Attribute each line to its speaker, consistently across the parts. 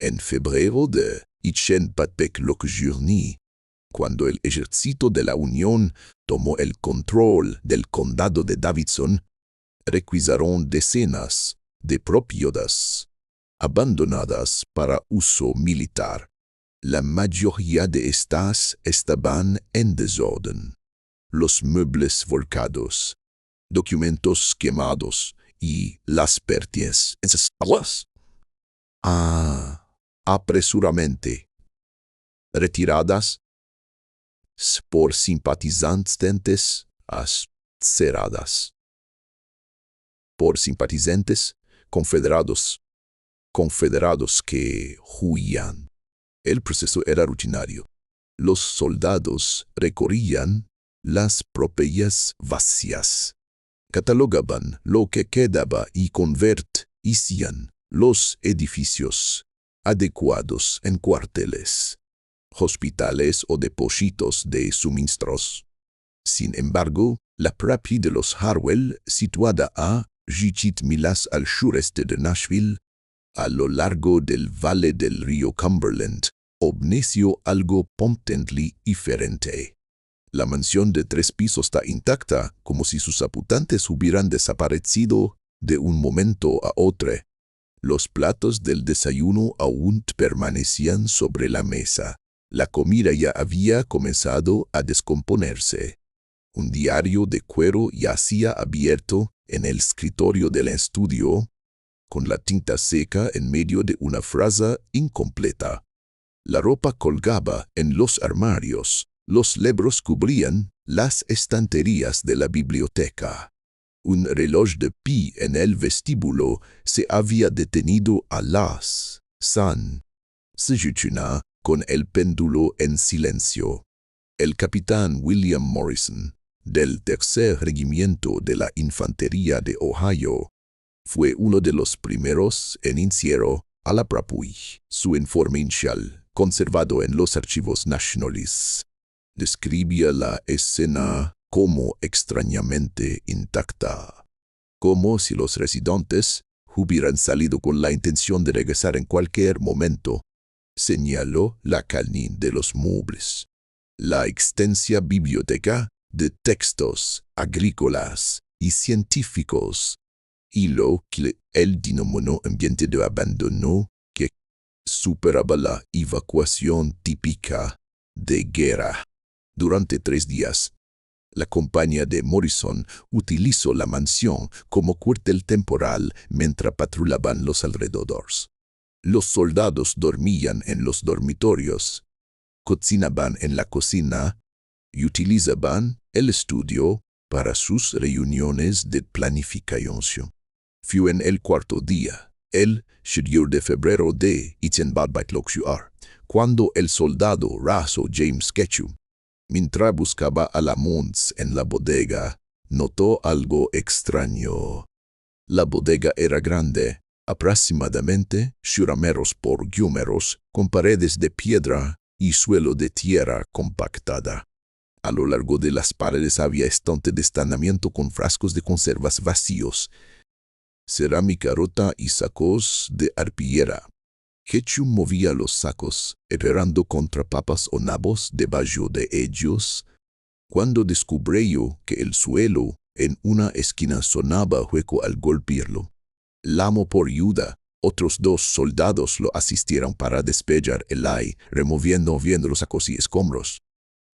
Speaker 1: En febrero de 1814, cuando el ejército de la Unión tomó el control del condado de Davidson, requisaron decenas de propiedades abandonadas para uso militar. La mayoría de estas estaban en desorden. Los muebles volcados, documentos quemados y las pertenencias apresuradamente retiradas por simpatizantes cerradas. Por simpatizantes confederados que huían. El proceso era rutinario. Los soldados recorrían las propiedades vacías, catalogaban lo que quedaba y convertían los edificios adecuados en cuarteles, hospitales o depósitos de suministros. Sin embargo, la propiedad de los Harwell, situada a 10 millas al sureste de Nashville, a lo largo del valle del río Cumberland, ofreció algo potente diferente. La mansión de 3 pisos está intacta, como si sus habitantes hubieran desaparecido de un momento a otro. Los platos del desayuno aún permanecían sobre la mesa. La comida ya había comenzado a descomponerse. Un diario de cuero yacía abierto en el escritorio del estudio, con la tinta seca en medio de una frase incompleta. La ropa colgaba en los armarios. Los libros cubrían las estanterías de la biblioteca. Un reloj de pie en el vestíbulo se había detenido a las 6:00 con el péndulo en silencio. El capitán William Morrison, del Tercer Regimiento de la Infantería de Ohio, fue uno de los primeros en iniciar a la propia. Su informe inicial, conservado en los archivos nacionales, describía la escena como extrañamente intacta, como si los residentes hubieran salido con la intención de regresar en cualquier momento. Señaló la calidad de los muebles, la extensa biblioteca de textos agrícolas y científicos, y lo que él denominó ambiente de abandono que superaba la evacuación típica de guerra. Durante 3 días, la compañía de Morrison utilizó la mansión como cuartel temporal mientras patrullaban los alrededores. Los soldados dormían en los dormitorios, cocinaban en la cocina y utilizaban el estudio para sus reuniones de planificación. Fue en el 4º día, el 7 de febrero de 1814, cuando el soldado raso James Ketchum, mientras buscaba a la Mons en la bodega, notó algo extraño. La bodega era grande, aproximadamente 6 metros por 10 metros, con paredes de piedra y suelo de tierra compactada. A lo largo de las paredes había estantes de estacionamiento con frascos de conservas vacíos, cerámica rota y sacos de arpillera. Ketchum movía los sacos, esperando contra papas o nabos debajo de ellos, cuando descubrió que el suelo en una esquina sonaba hueco al golpearlo. Llamó por ayuda. Otros 2 soldados lo asistieron para despejar el aire, removiendo los sacos y escombros.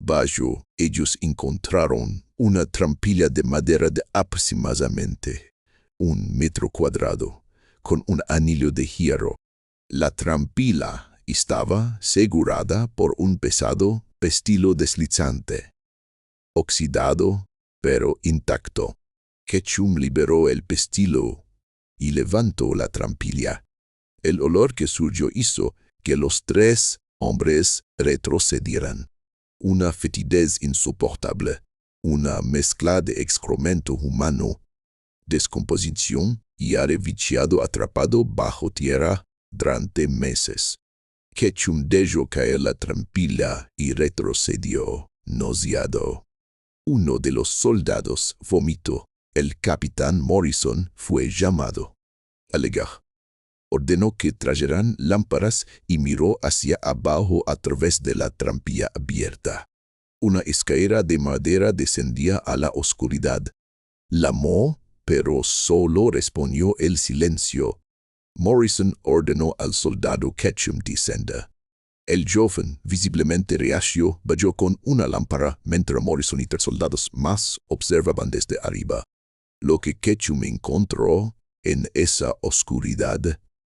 Speaker 1: Bajo ellos encontraron una trampilla de madera de aproximadamente 1 metro cuadrado, con un anillo de hierro. La trampilla estaba asegurada por un pesado pestillo deslizante, oxidado pero intacto. Ketchum liberó el pestillo y levantó la trampilla. El olor que surgió hizo que los 3 hombres retrocedieran. Una fetidez insoportable, una mezcla de excremento humano, descomposición y aire viciado atrapado bajo tierra durante meses. Ketchum dejó caer la trampilla y retrocedió, nauseado. Uno de los soldados vomitó. El capitán Morrison fue llamado. Alegar. ordenó que trajeran lámparas y miró hacia abajo a través de la trampilla abierta. Una escalera de madera descendía a la oscuridad. Llamó, pero solo respondió el silencio. Morrison ordenó al soldado Ketchum descenda. El joven, visiblemente reacio, bajó con una lámpara mientras Morrison y 3 soldados más observaban desde arriba. Lo que Ketchum encontró en esa oscuridad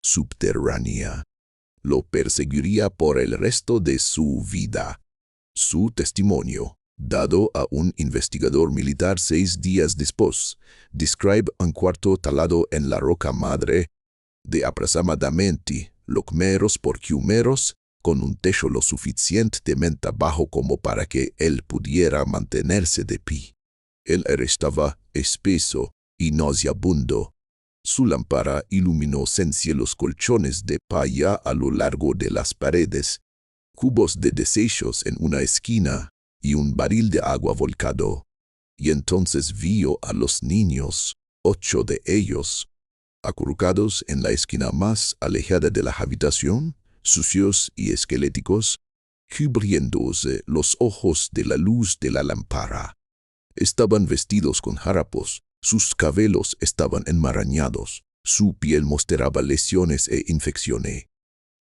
Speaker 1: subterránea lo perseguiría por el resto de su vida. Su testimonio, dado a un investigador militar 6 días después, describe un cuarto talado en la roca madre de aproximadamente metros por metros, con un techo lo suficientemente bajo como para que él pudiera mantenerse de pie. El aire estaba espeso y nauseabundo. Su lámpara iluminó sencillos los colchones de palla a lo largo de las paredes, cubos de desechos en una esquina y un barril de agua volcado. Y entonces vio a los niños, 8 de ellos, acurrucados en la esquina más alejada de la habitación, sucios y esqueléticos, cubriéndose los ojos de la luz de la lámpara. Estaban vestidos con harapos, sus cabellos estaban enmarañados, su piel mostraba lesiones e infecciones.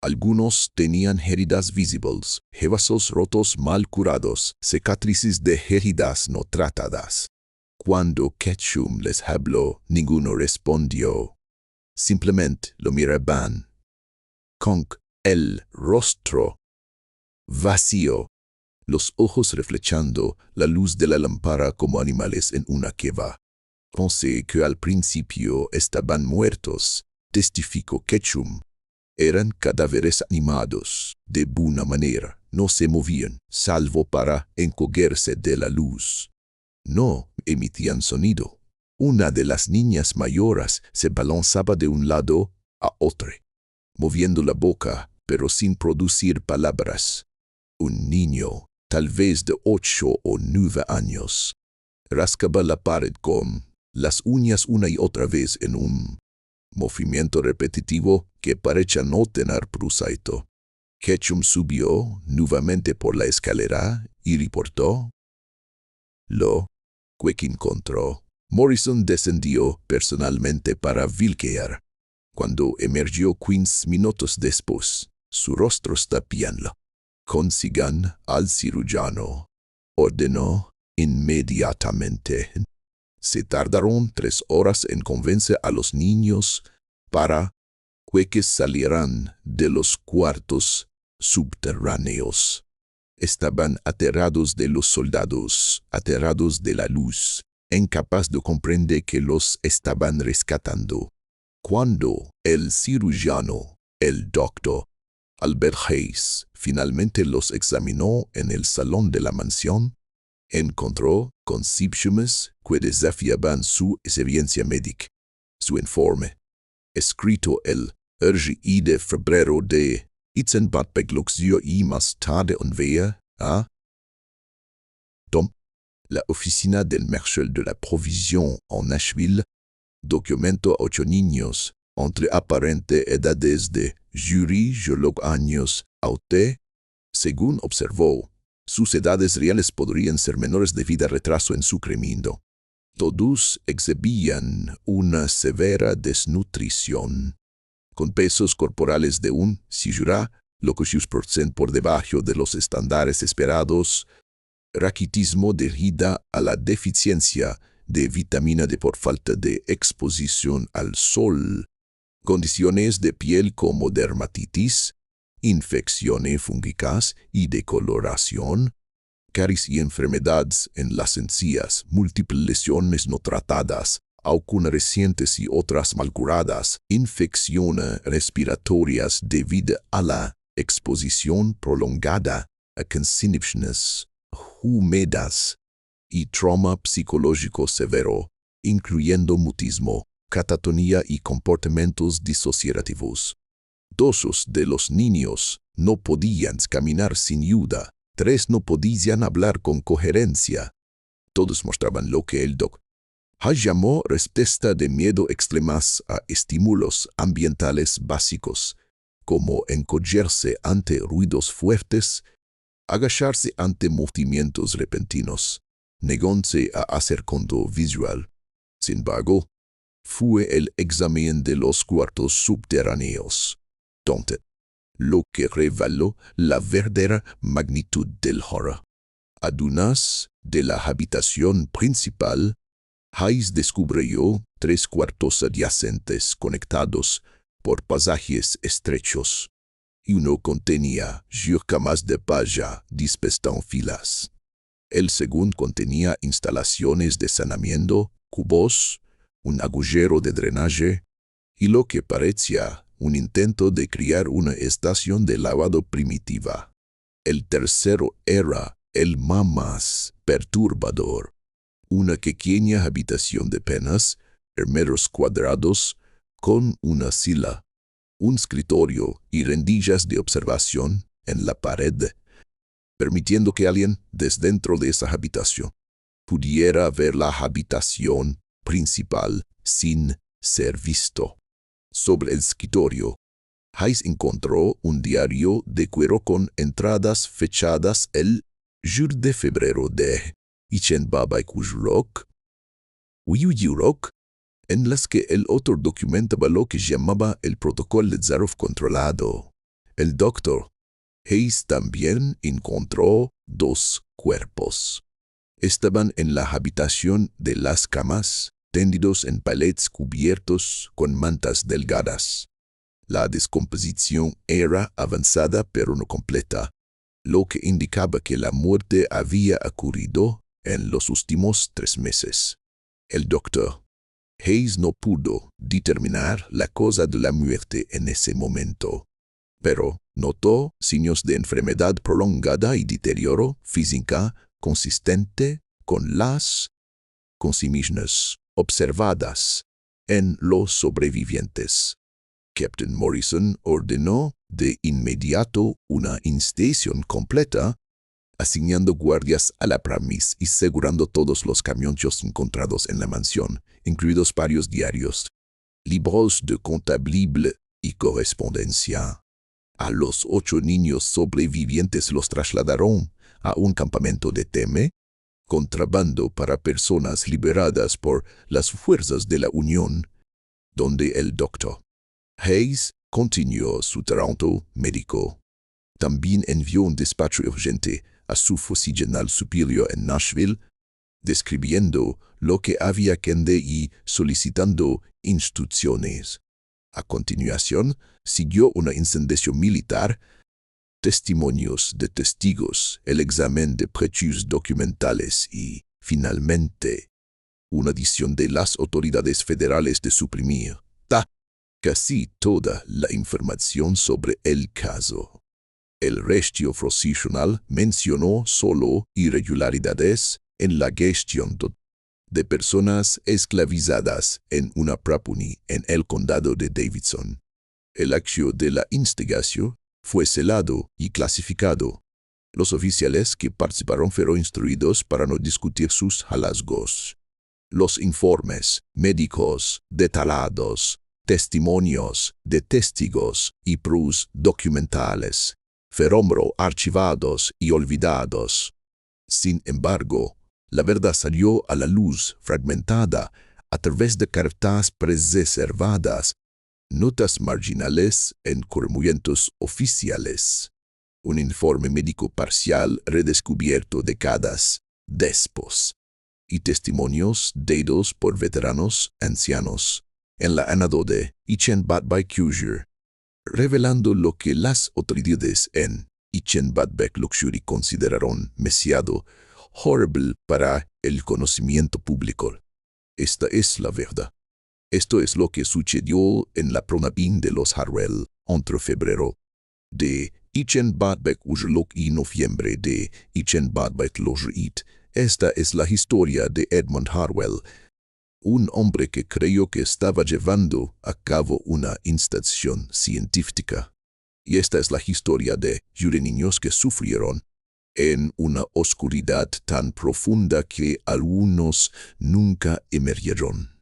Speaker 1: Algunos tenían heridas visibles, huesos rotos mal curados, cicatrices de heridas no tratadas. Cuando Ketchum les habló, ninguno respondió. Simplemente lo miraban, con el rostro vacío, los ojos reflejando la luz de la lámpara como animales en una cueva. Pensé que al principio estaban muertos, testificó Ketchum. Eran cadáveres animados, de buena manera, no se movían, salvo para encogerse de la luz. No emitían sonido. Una de las niñas mayores se balanzaba de un lado a otro, moviendo la boca, pero sin producir palabras. Un niño, tal vez de 8 o 9 años, rascaba la pared con las uñas una y otra vez en un movimiento repetitivo que parecía no tener propósito. Ketchum subió nuevamente por la escalera y reportó lo que encontró. Morrison descendió personalmente para Vilkear. Cuando emergió 15 minutos después, su rostro tapiándolo. Consigan al cirujano, ordenó inmediatamente. Se tardaron 3 horas en convencer a los niños para que salieran de los cuartos subterráneos. Estaban aterrados de los soldados, aterrados de la luz, incapaz de comprender que los estaban rescatando. Cuando el cirujano, el doctor Albert Hayes, finalmente los examinó en el salón de la mansión, encontró con síntomas que desafiaban su experiencia médica. Su informe, escrito el 1 de febrero de 1926 y más tarde enviado a Tom, la oficina del Marshal de la Provisión en Nashville, documentó 8 niños entre aparentes edades de jury años a T. Según observó, sus edades reales podrían ser menores debido a retraso en su crecimiento. Todos exhibían una severa desnutrición, con pesos corporales de un, lo que 6% por debajo de los estándares esperados, raquitismo debido a la deficiencia de vitamina D por falta de exposición al sol, condiciones de piel como dermatitis, infecciones fúngicas y decoloración, caries y enfermedades en las encías, múltiples lesiones no tratadas, algunas recientes y otras mal curadas, infecciones respiratorias debido a la exposición prolongada a condiciones húmedas y trauma psicológico severo, incluyendo mutismo, catatonía y comportamientos disociativos. 2 de los niños no podían caminar sin ayuda, 3 no podían hablar con coherencia. Todos mostraban lo que el doctor Hayes llamó respuesta de miedo extremas a estímulos ambientales básicos, como encogerse ante ruidos fuertes, agacharse ante movimientos repentinos, negándose a hacer contacto visual. Sin embargo, fue el examen de los cuartos subterráneos, donde lo que reveló la verdadera magnitud del horror. Además de la habitación principal, Hayes descubrió 3 cuartos adyacentes conectados por pasajes estrechos, y uno contenía camas de palla dispuestas en filas. El segundo contenía instalaciones de saneamiento, cubos, un agujero de drenaje y lo que parecía un intento de crear una estación de lavado primitiva. El tercero era el más perturbador. Una pequeña habitación de apenas metros cuadrados con una silla, un escritorio y rendijas de observación en la pared, permitiendo que alguien desde dentro de esa habitación pudiera ver la habitación principal sin ser visto. Sobre el escritorio, Hayes encontró un diario de cuero con entradas fechadas el 10 de febrero de Rock, en las que el autor documentaba lo que llamaba el protocolo de Zaroff controlado. El doctor Hayes también encontró 2 cuerpos. Estaban en la habitación de las camas, tendidos en palets cubiertos con mantas delgadas. La descomposición era avanzada pero no completa, lo que indicaba que la muerte había ocurrido en los últimos 3 meses. El doctor Hayes no pudo determinar la causa de la muerte en ese momento, pero notó signos de enfermedad prolongada y deterioro física consistente con las consignas observadas en los sobrevivientes. Captain Morrison ordenó de inmediato una investigación completa, asignando guardias a la premisa y asegurando todos los camiones encontrados en la mansión, incluidos varios diarios, libros de contabilible y correspondencia. A los 8 niños sobrevivientes los trasladaron a un campamento de Teme, contrabando para personas liberadas por las fuerzas de la Unión, donde el doctor Hayes continuó su trabajo médico. También envió un despacho urgente a su oficial superior en Nashville, describiendo lo que había que hacer y solicitando instrucciones. A continuación, siguió una investigación militar, testimonios de testigos, el examen de pruebas documentales y, finalmente, una decisión de las autoridades federales de suprimir casi toda la información sobre el caso. El registro profesional mencionó solo irregularidades en la gestión de personas esclavizadas en una propiedad en el condado de Davidson. El acto de la investigación fue selado y clasificado. Los oficiales que participaron fueron instruidos para no discutir sus hallazgos. Los informes médicos detallados, testimonios de testigos y pruebas documentales fueron archivados y olvidados. Sin embargo, la verdad salió a la luz fragmentada a través de cartas preservadas, notas marginales en documentos oficiales, un informe médico parcial redescubierto décadas después, y testimonios dados por veteranos ancianos en la anécdota Ichenbach-Kuger, revelando lo que las autoridades en Ichenbach-Luxury consideraron demasiado horrible para el conocimiento público. Esta es la verdad. Esto es lo que sucedió en la propiedad de los Harwell entre febrero de Ichenbach-Luxury y noviembre de Ichenbach-Luxury. Esta es la historia de Edmund Harwell, un hombre que creyó que estaba llevando a cabo una investigación científica. Y esta es la historia de 10 niños que sufrieron en una oscuridad tan profunda que algunos nunca emergieron.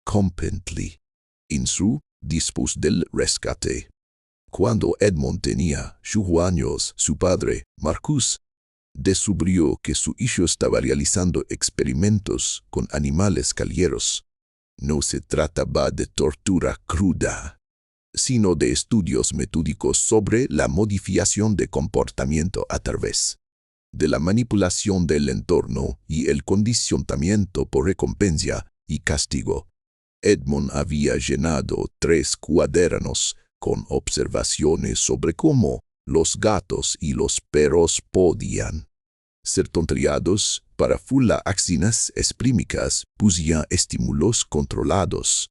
Speaker 1: Completely. En su después del rescate. Cuando Edmund tenía 5 años, su padre, Marcus, descubrió que su hijo estaba realizando experimentos con animales callejeros. No se trataba de tortura cruda, sino de estudios metódicos sobre la modificación de comportamiento a través de la manipulación del entorno y el condicionamiento por recompensa y castigo. Edmund había llenado 3 cuadernos con observaciones sobre cómo los gatos y los perros podían ser tonteados para full acciones específicas pusía estímulos controlados.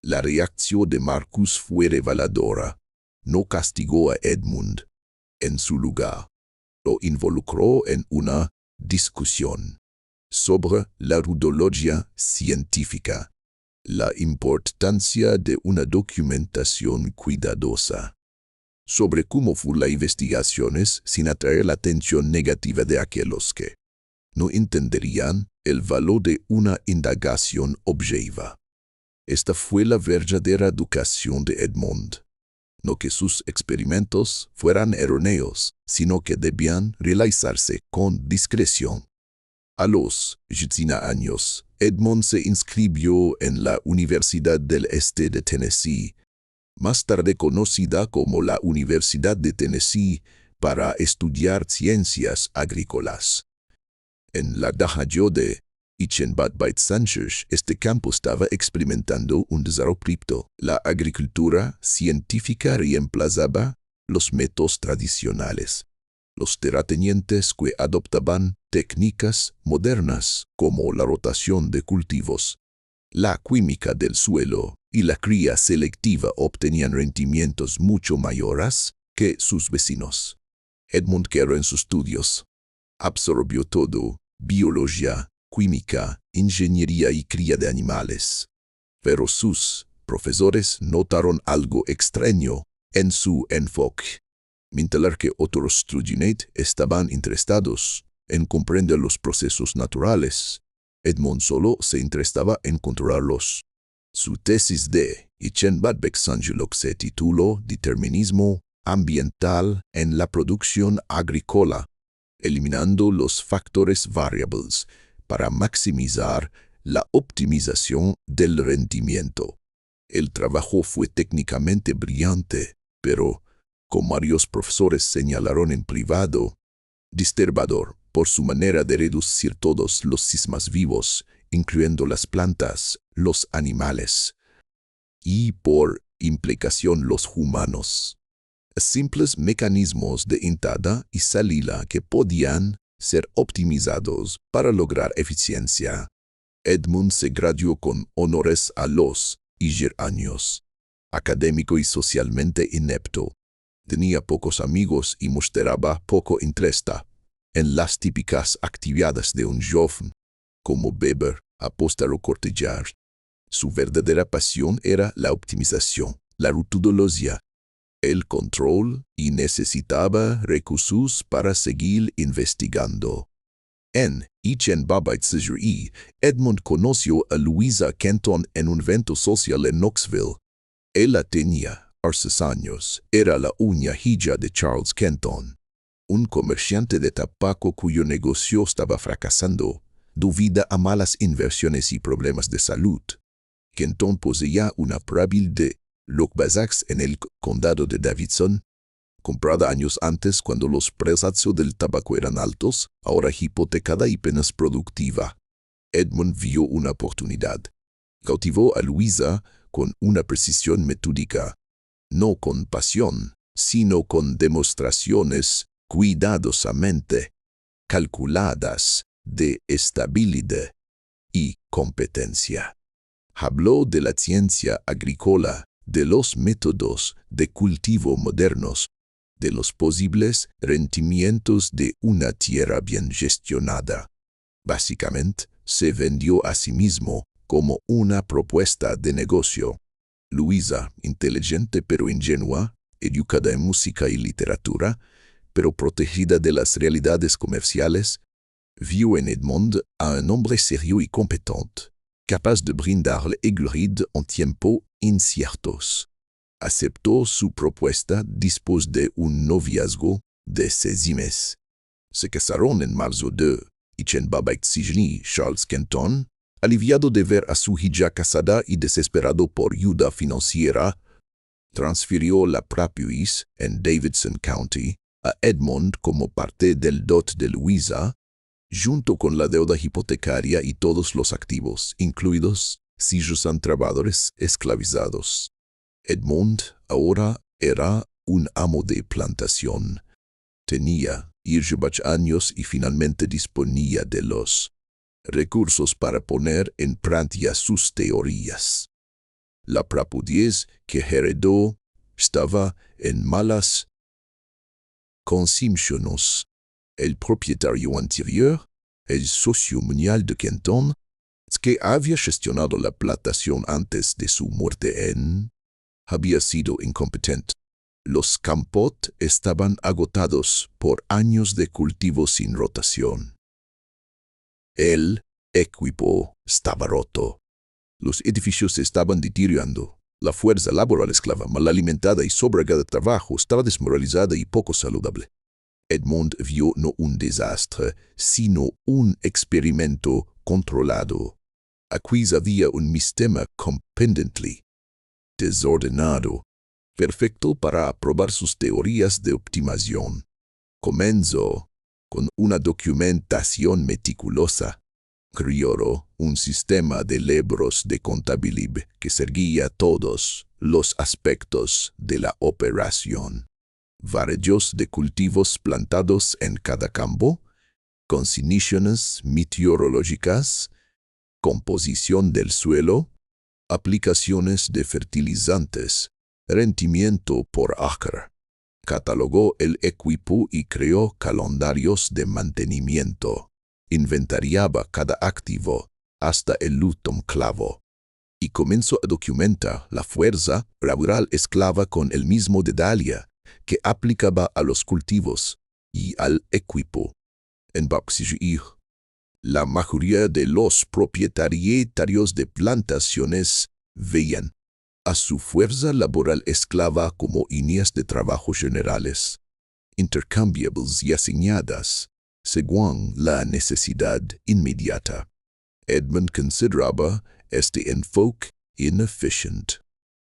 Speaker 1: La reacción de Marcus fue reveladora. No castigó a Edmund. En su lugar, lo involucró en una discusión sobre la rudología científica, la importancia de una documentación cuidadosa, sobre cómo fue las investigaciones sin atraer la atención negativa de aquellos que no entenderían el valor de una indagación objetiva. Esta fue la verdadera educación de Edmund. No que sus experimentos fueran erróneos, sino que debían realizarse con discreción. A los 15 años, Edmund se inscribió en la Universidad del Este de Tennessee, más tarde conocida como la Universidad de Tennessee, para estudiar ciencias agrícolas. En la Dahayo de Bad Sanchez, este campo estaba experimentando un desarrollo cripto. La agricultura científica reemplazaba los métodos tradicionales. Los terratenientes que adoptaban técnicas modernas como la rotación de cultivos, la química del suelo y la cría selectiva obtenían rendimientos mucho mayores que sus vecinos. Edmund Carroll en sus estudios absorbió todo: biología, química, ingeniería y cría de animales. Pero sus profesores notaron algo extraño en su enfoque. Mientras que otros estudiantes estaban interesados en comprender los procesos naturales, Edmund solo se interesaba en controlarlos. Su tesis de Bad Sanchez se tituló Determinismo ambiental en la producción agrícola, eliminando los factores variables para maximizar la optimización del rendimiento. El trabajo fue técnicamente brillante, pero, como varios profesores señalaron en privado, disturbador por su manera de reducir todos los sistemas vivos, incluyendo las plantas, los animales y, por implicación, los humanos. Simples mecanismos de entrada y salida que podían ser optimizados para lograr eficiencia. Edmund se graduó con honores a los 10 años. Académico y socialmente inepto. Tenía pocos amigos y mostraba poco interés en las típicas actividades de un joven, como beber, apostar o cortejar. Su verdadera pasión era la optimización, la metodología, el control, y necesitaba recursos para seguir investigando. En Babbitt-Cizerie, Edmund conoció a Louisa Kenton en un evento social en Knoxville. Ella tenía 6 años, era la única hija de Charles Kenton, un comerciante de tabaco cuyo negocio estaba fracasando debido a malas inversiones y problemas de salud. Kenton poseía una propiedad de Lockbazax en el condado de Davidson, comprada años antes cuando los precios del tabaco eran altos, ahora hipotecada y apenas productiva. Edmund vio una oportunidad. Cautivó a Louisa con una precisión metódica, no con pasión, sino con demostraciones cuidadosamente calculadas de estabilidad y competencia. Habló de la ciencia agrícola, de los métodos de cultivo modernos, de los posibles rendimientos de una tierra bien gestionada. Básicamente, se vendió a sí mismo como una propuesta de negocio. Louisa, inteligente pero ingenua, educada en música y literatura, pero protegida de las realidades comerciales, vio en Edmond a un hombre serio y competente, capaz de brindarle seguridad en tiempos inciertos. Aceptó su propuesta después de un noviazgo de 6 meses. Se casaron en marzo de Charles Kenton, aliviado de ver a su hija casada y desesperado por ayuda financiera, transfirió la propiedad en Davidson County a Edmond como parte del dot de Louisa, junto con la deuda hipotecaria y todos los activos, incluidos sillos a trabajadores esclavizados. Edmond ahora era un amo de plantación. Tenía 18 años y finalmente disponía de los recursos para poner en práctica sus teorías. La propiedad que heredó estaba en malas condiciones. El propietario anterior, el socio mundial de Kenton, que había gestionado la plantación antes de su muerte había sido incompetente. Los campos estaban agotados por años de cultivo sin rotación. El equipo estaba roto. Los edificios se estaban deteriorando. La fuerza laboral esclava, mal alimentada y sobrecargada de trabajo, estaba desmoralizada y poco saludable. Edmond vio no un desastre, sino un experimento controlado. Aquí había un sistema competente, desordenado, perfecto para probar sus teorías de optimización. Comenzó con una documentación meticulosa. Creó un sistema de libros de contabilidad que seguía todos los aspectos de la operación. Varios de cultivos plantados en cada campo, condiciones meteorológicas, composición del suelo, aplicaciones de fertilizantes, rendimiento por acre. Catalogó el equipo y creó calendarios de mantenimiento. Inventariaba cada activo hasta el último clavo. Y comenzó a documentar la fuerza laboral esclava con el mismo detalle que aplicaba a los cultivos y al equipo. En Baxillir, la mayoría de los propietarios de plantaciones veían a su fuerza laboral esclava como líneas de trabajo generales, intercambiables y asignadas, según la necesidad inmediata. Edmond consideraba este enfoque ineficiente.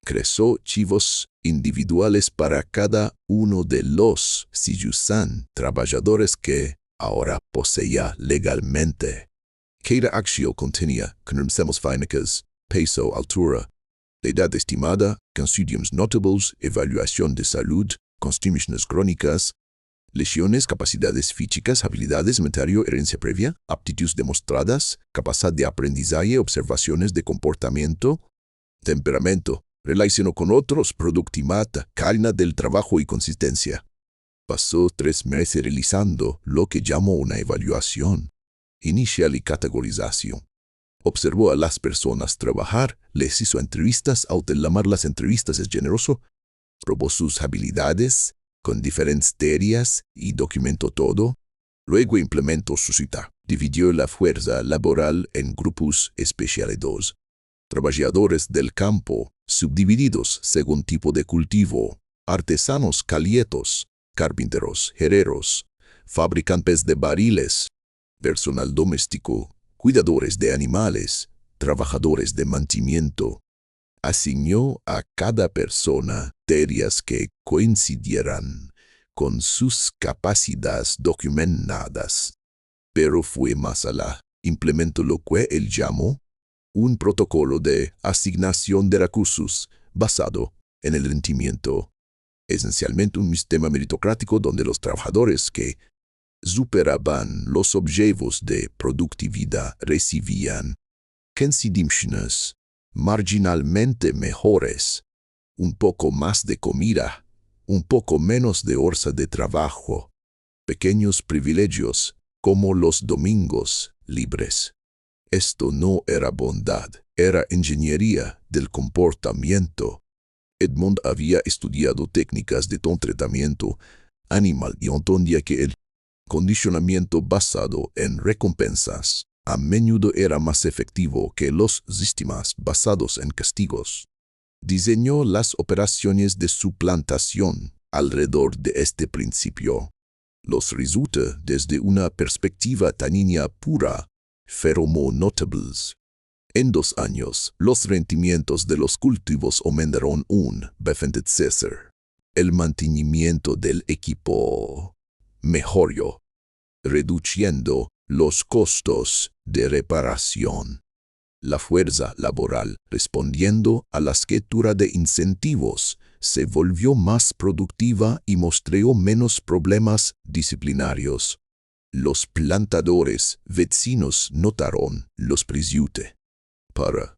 Speaker 1: Creó chivos individuales para cada uno de los 100 trabajadores que ahora poseía legalmente. Cada acción contenía conocemos fínicas, peso, altura, edad estimada, considiums notables, evaluación de salud, constituciones crónicas, lesiones, capacidades físicas, habilidades, inventario, herencia previa, aptitudes demostradas, capacidad de aprendizaje, observaciones de comportamiento, temperamento, relación con otros, productividad, calidad del trabajo y consistencia. Pasó 3 meses realizando lo que llamó una evaluación inicial y categorización. Observó a las personas trabajar, les hizo entrevistas, llamar las entrevistas es generoso, probó sus habilidades con diferentes tareas y documentó todo. Luego implementó su cita. Dividió la fuerza laboral en grupos especializados. Trabajadores del campo, subdivididos según tipo de cultivo, artesanos calietos, carpinteros, herreros, fabricantes de barriles, personal doméstico, cuidadores de animales, trabajadores de mantenimiento. Asignó a cada persona tareas que coincidieran con sus capacidades documentadas. Pero fue más allá. Implementó lo que él llamó un protocolo de asignación de recursos basado en el rendimiento. Esencialmente un sistema meritocrático donde los trabajadores que superaban los objetivos de productividad recibían condiciones marginalmente mejores, un poco más de comida, un poco menos de horas de trabajo, pequeños privilegios como los domingos libres. Esto no era bondad, era ingeniería del comportamiento. Edmond había estudiado técnicas de tratamiento animal y entendía que el condicionamiento basado en recompensas a menudo era más efectivo que los sistemas basados en castigos. Diseñó las operaciones de suplantación alrededor de este principio. Los resulta desde una perspectiva tanina pura, feromó notables. En 2 años, los rendimientos de los cultivos aumentaron un 20%. El mantenimiento del equipo mejoró, reduciendo los costos de reparación. La fuerza laboral, respondiendo a la escritura de incentivos, se volvió más productiva y mostró menos problemas disciplinarios. Los plantadores vecinos notaron los precios. Para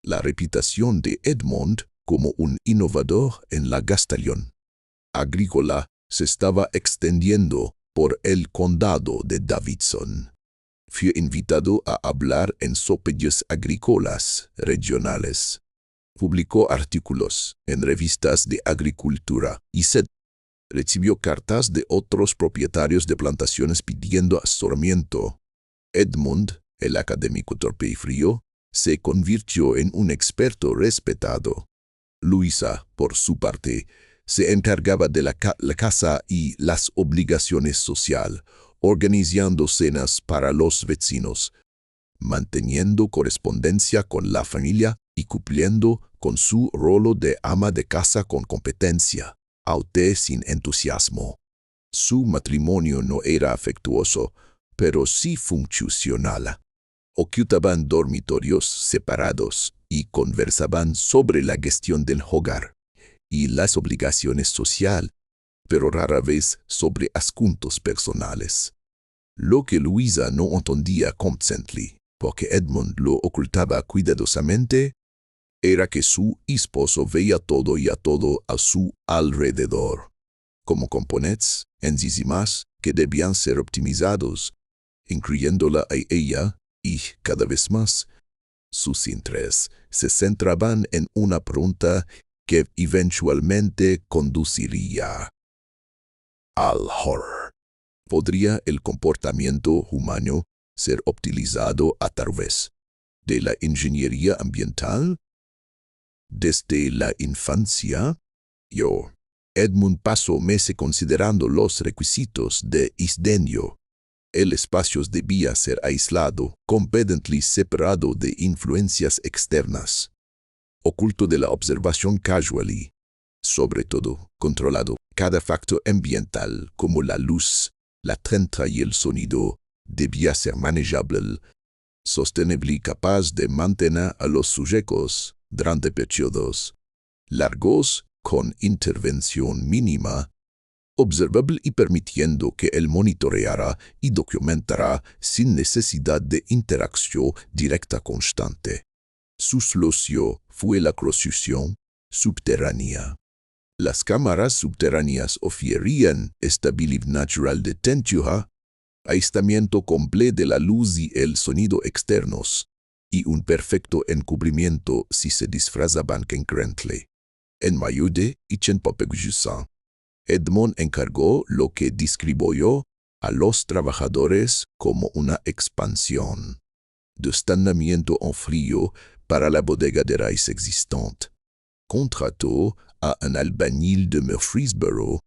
Speaker 1: la reputación de Edmond como un innovador en la gestión agrícola se estaba extendiendo por el condado de Davidson. Fue invitado a hablar en sopellos agrícolas regionales. Publicó artículos en revistas de agricultura y recibió cartas de otros propietarios de plantaciones pidiendo asesoramiento. Edmond, el académico torpe y frío, se convirtió en un experto respetado. Luisa, por su parte, se encargaba de la casa y las obligaciones sociales, organizando cenas para los vecinos, manteniendo correspondencia con la familia y cumpliendo con su rol de ama de casa con competencia, aunque sin entusiasmo. Su matrimonio no era afectuoso, pero sí funcional. Ocupaban dormitorios separados y conversaban sobre la gestión del hogar y las obligaciones sociales, pero rara vez sobre asuntos personales. Lo que Luisa no entendía completamente, porque Edmond lo ocultaba cuidadosamente, era que su esposo veía todo y a todo a su alrededor, como componentes, enzimas que debían ser optimizados, incluyéndola a ella, y, cada vez más, sus intereses se centraban en una pregunta que eventualmente conduciría al horror. ¿Podría el comportamiento humano ser utilizado a través de la ingeniería ambiental? Desde la infancia, Edmund pasó meses considerando los requisitos de diseño. El espacio debía ser aislado, completamente separado de influencias externas, oculto de la observación casual y, sobre todo, controlado. Cada factor ambiental, como la luz, la temperatura y el sonido, debía ser manejable, sostenible y capaz de mantener a los sujetos durante periodos largos con intervención mínima, observable y permitiendo que él monitoreara y documentara sin necesidad de interacción directa constante. Su solución fue la construcción subterránea. Las cámaras subterráneas ofrecían estabilidad natural de temperatura, aislamiento completo de la luz y el sonido externos, y un perfecto encubrimiento si se disfrazaban concurrently. En mayo de 1860, Edmond encargó lo que describió a los trabajadores como una expansión de estancamiento en frío para la bodega de raíz existente. Contrató a un albañil de Murfreesboro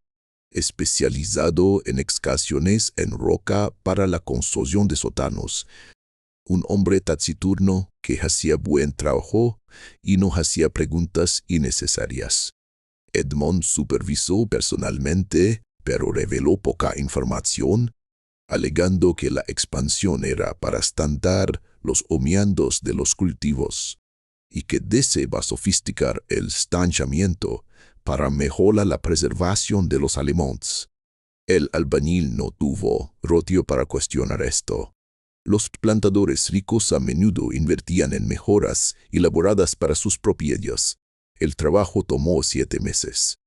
Speaker 1: especializado en excavaciones en roca para la construcción de sótanos, un hombre taciturno que hacía buen trabajo y no hacía preguntas innecesarias. Edmond supervisó personalmente, pero reveló poca información, alegando que la expansión era para estancar los homiandos de los cultivos y que deseaba sofisticar el estancamiento para mejorar la preservación de los alimentos. El albañil no tuvo rotio para cuestionar esto. Los plantadores ricos a menudo invertían en mejoras elaboradas para sus propiedades. El trabajo tomó 7 meses.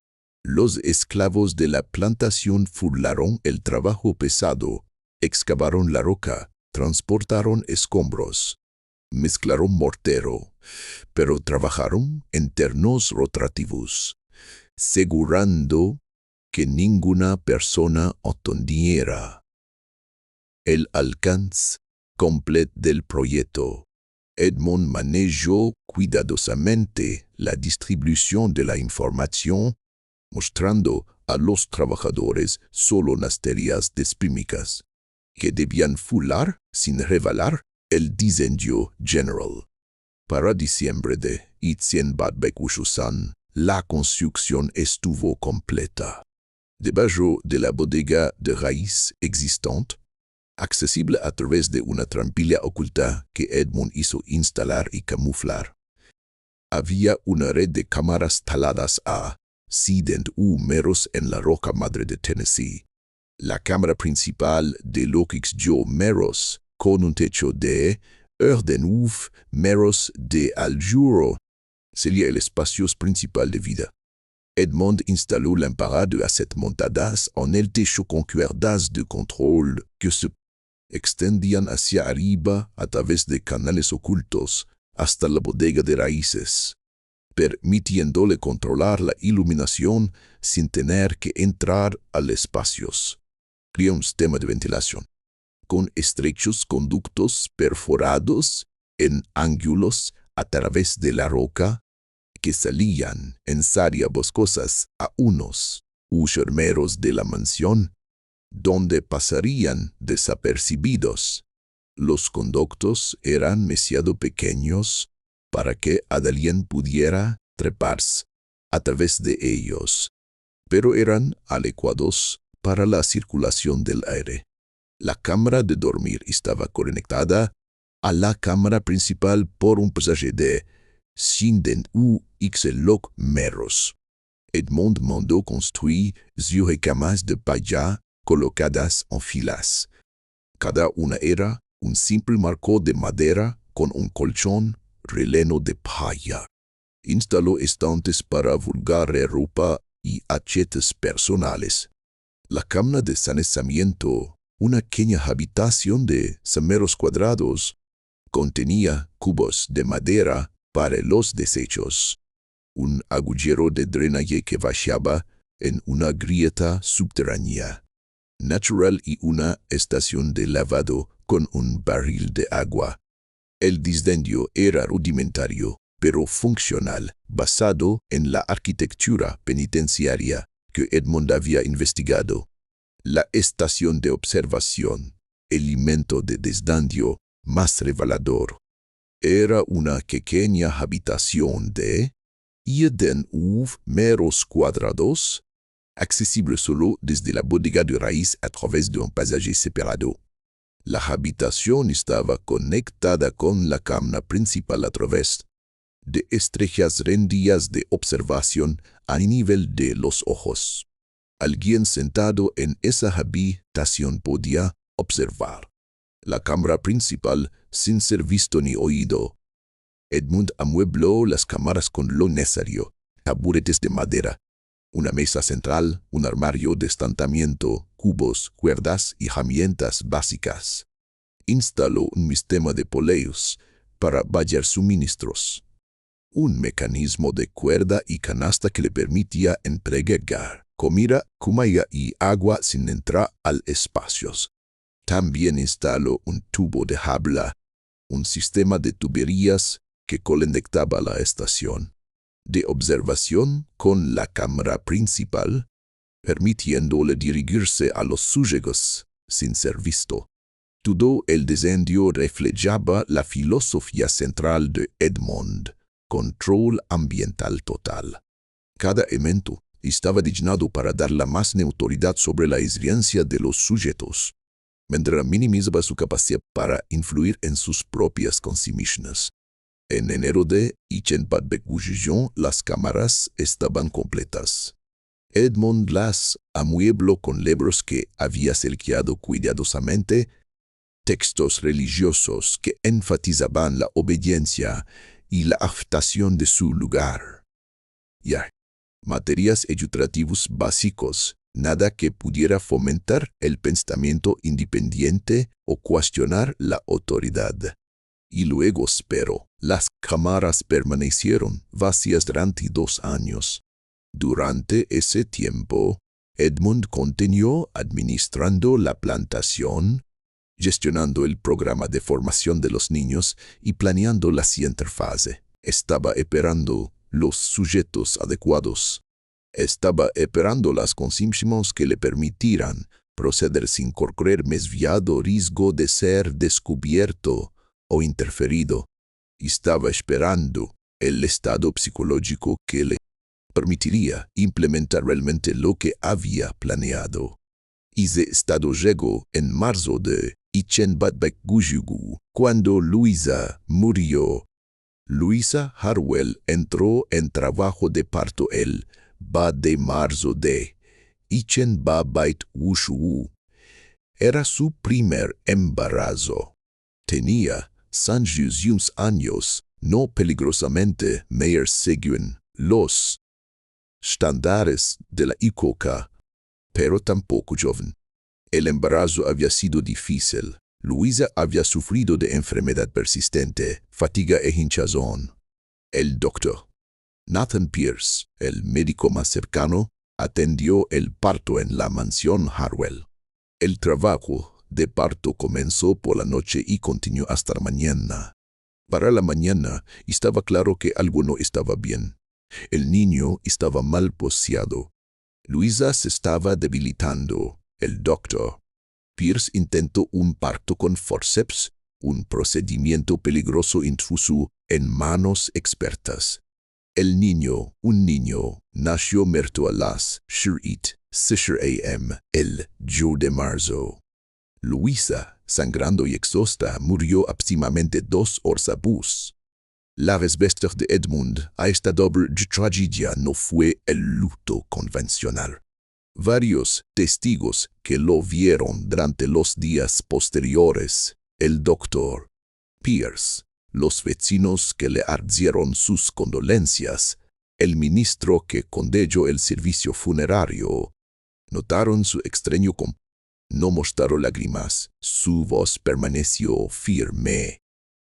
Speaker 1: Los esclavos de la plantación furlaron el trabajo pesado, excavaron la roca, transportaron escombros, mezclaron mortero, pero trabajaron en turnos rotativos, asegurando que ninguna persona entendiera. El alcance completo del proyecto. Edmond manejó cuidadosamente la distribución de la información, mostrando a los trabajadores solo las tareas específicas que debían fular sin revelar el diseño general. Para diciembre de 1928, la construcción estuvo completa. Debajo de la bodega de raíz existente, accesible a través de una trampilla oculta que Edmond hizo instalar y camuflar, había una red de cámaras taladas a 100 metros en la roca madre de Tennessee. La cámara principal de Locix metros, con un techo de 9 metros de altura, sería el espacio principal de vida. Edmond instaló lámparas de aceite montadas en el techo con cuerdas de control que se extendían hacia arriba a través de canales ocultos hasta la bodega de raíces, permitiéndole controlar la iluminación sin tener que entrar al espacio. Crea un sistema de ventilación, con estrechos conductos perforados en ángulos a través de la roca que salían en áreas boscosas a unos 8 metros de la mansión, donde pasarían desapercibidos. Los conductos eran demasiado pequeños para que alguien pudiera treparse a través de ellos, pero eran adecuados para la circulación del aire. La cámara de dormir estaba conectada a la cámara principal por un pasaje de 100 metros. Edmond mandó construir 10 camas de palla colocadas en filas. Cada una era un simple marco de madera con un colchón relleno de palla. Instaló estantes para vulgar ropa y achetes personales. La cámara de sanezamiento, una pequeña habitación de 100 metros cuadrados, contenía cubos de madera para los desechos, un agujero de drenaje que bajaba en una grieta subterránea natural y una estación de lavado con un barril de agua. El diseño era rudimentario, pero funcional, basado en la arquitectura penitenciaria que Edmond había investigado. La estación de observación, elemento de desdaño más revelador, era una pequeña habitación de 10 metros cuadrados, accesible solo desde la bodega de raíz a través de un pasaje separado. La habitación estaba conectada con la cámara principal a través de estrechas rendijas de observación a nivel de los ojos. Alguien sentado en esa habitación podía observar la cámara principal sin ser visto ni oído. Edmond amuebló las cámaras con lo necesario: taburetes de madera, una mesa central, un armario de estancamiento, cubos, cuerdas y herramientas básicas. Instaló un sistema de poleos para vallar suministros, un mecanismo de cuerda y canasta que le permitía entregar comida y agua sin entrar al espacio. También instaló un tubo de habla, un sistema de tuberías que conectaba la estación de observación con la cámara principal, permitiéndole dirigirse a los sujetos sin ser visto. Todo el diseño reflejaba la filosofía central de Edmond: control ambiental total. Cada elemento estaba diseñado para dar la más neutralidad sobre la experiencia de los sujetos, mientras minimizaba su capacidad para influir en sus propias consumiciones. En enero de 1928 las cámaras estaban completas. Edmond las amuebló con libros que había selqueado cuidadosamente, textos religiosos que enfatizaban la obediencia y la aceptación de su lugar. Materias educativos básicos, nada que pudiera fomentar el pensamiento independiente o cuestionar la autoridad. Y luego espero, las cámaras permanecieron vacías durante 2 años. Durante ese tiempo, Edmund continuó administrando la plantación, gestionando el programa de formación de los niños y planeando la siguiente fase. Estaba esperando los sujetos adecuados. Estaba esperando las condiciones que le permitieran proceder sin correr mesviado riesgo de ser descubierto o interferido. Estaba esperando el estado psicológico que le permitiría implementar realmente lo que había planeado. Ese estado llegó en marzo de 1920, cuando Luisa murió. Luisa Harwell entró en trabajo de parto el 20 de marzo de 1920. Era su primer embarazo. Tenía 61 años, no peligrosamente mayor según los estándares de la época, pero tampoco joven. El embarazo había sido difícil. Luisa había sufrido de enfermedad persistente, fatiga e hinchazón. El doctor Nathan Pierce, el médico más cercano, atendió el parto en la mansión Harwell. El trabajo de parto comenzó por la noche y continuó hasta la mañana. Para la mañana estaba claro que algo no estaba bien. El niño estaba mal poseído. Luisa se estaba debilitando. El doctor Pierce intentó un parto con forceps, un procedimiento peligroso intruso en manos expertas. El niño, un niño, nació muerto a las 6 a.m. el 2 de marzo. Luisa, sangrando y exhausta, murió aproximadamente 2 horas después. La respuesta de Edmund a esta doble tragedia no fue el luto convencional. Varios testigos que lo vieron durante los días posteriores, el doctor Pierce, los vecinos que le ardieron sus condolencias, el ministro que condenó el servicio funerario, notaron su extraño comportamiento. No mostró lágrimas, su voz permaneció firme.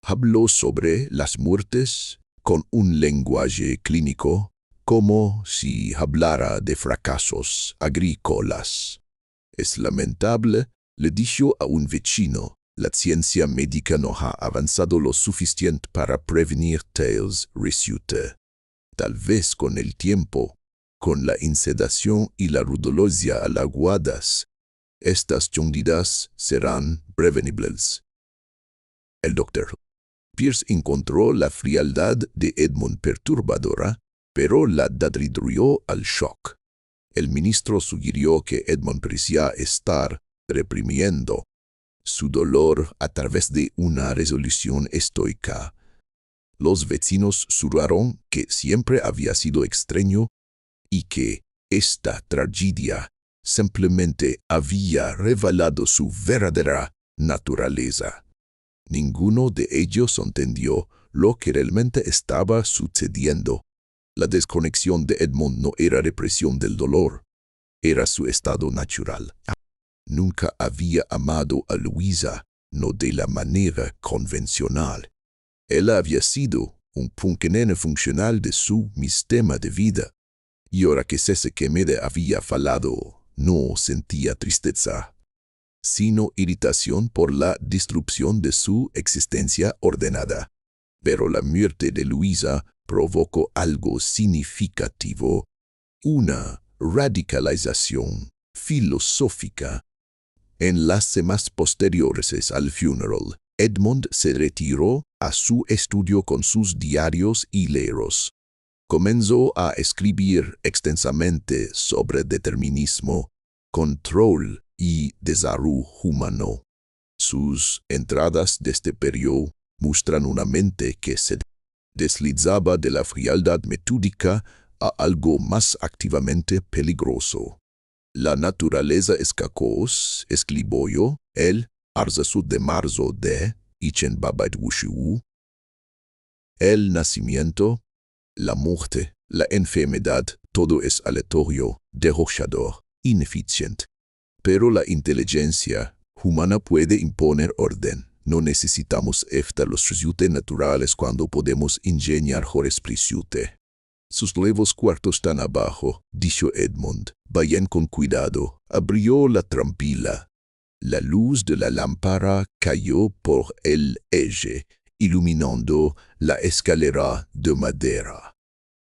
Speaker 1: Habló sobre las muertes con un lenguaje clínico, como si hablara de fracasos agrícolas. Es lamentable, le dijo a un vecino, la ciencia médica no ha avanzado lo suficiente para prevenir tales resultados. Tal vez con el tiempo, con la insedación y la rudologia alaguadas, estas conductas serán prevenibles. El doctor Pierce encontró la frialdad de Edmund perturbadora, pero la atribuyó al shock. El ministro sugirió que Edmund parecía estar reprimiendo su dolor a través de una resolución estoica. Los vecinos juraron que siempre había sido extraño y que esta tragedia simplemente había revelado su verdadera naturaleza. Ninguno de ellos entendió lo que realmente estaba sucediendo. La desconexión de Edmund no era represión del dolor, era su estado natural. Nunca había amado a Luisa, no de la manera convencional. Él había sido un punquenene funcional de su sistema de vida. Y ahora que ese que me había falado, no sentía tristeza, sino irritación por la destrucción de su existencia ordenada. Pero la muerte de Luisa provocó algo significativo, una radicalización filosófica. En las semanas posteriores al funeral, Edmund se retiró a su estudio con sus diarios y libros. Comenzó a escribir extensamente sobre determinismo, control y desarrollo humano. Sus entradas de este periodo muestran una mente que se deslizaba de la frialdad metódica a algo más activamente peligroso. La naturaleza escacos, escribió el 12 de marzo de 1920. El nacimiento, la muerte, la enfermedad, todo es aleatorio, derrochador, ineficiente. Pero la inteligencia humana puede imponer orden. No necesitamos los resultados naturales cuando podemos ingeniar mejores resultados. Sus nuevos cuartos están abajo, dijo Edmund. Vayan con cuidado. Abrió la trampilla. La luz de la lámpara cayó por el eje, iluminando la escalera de madera.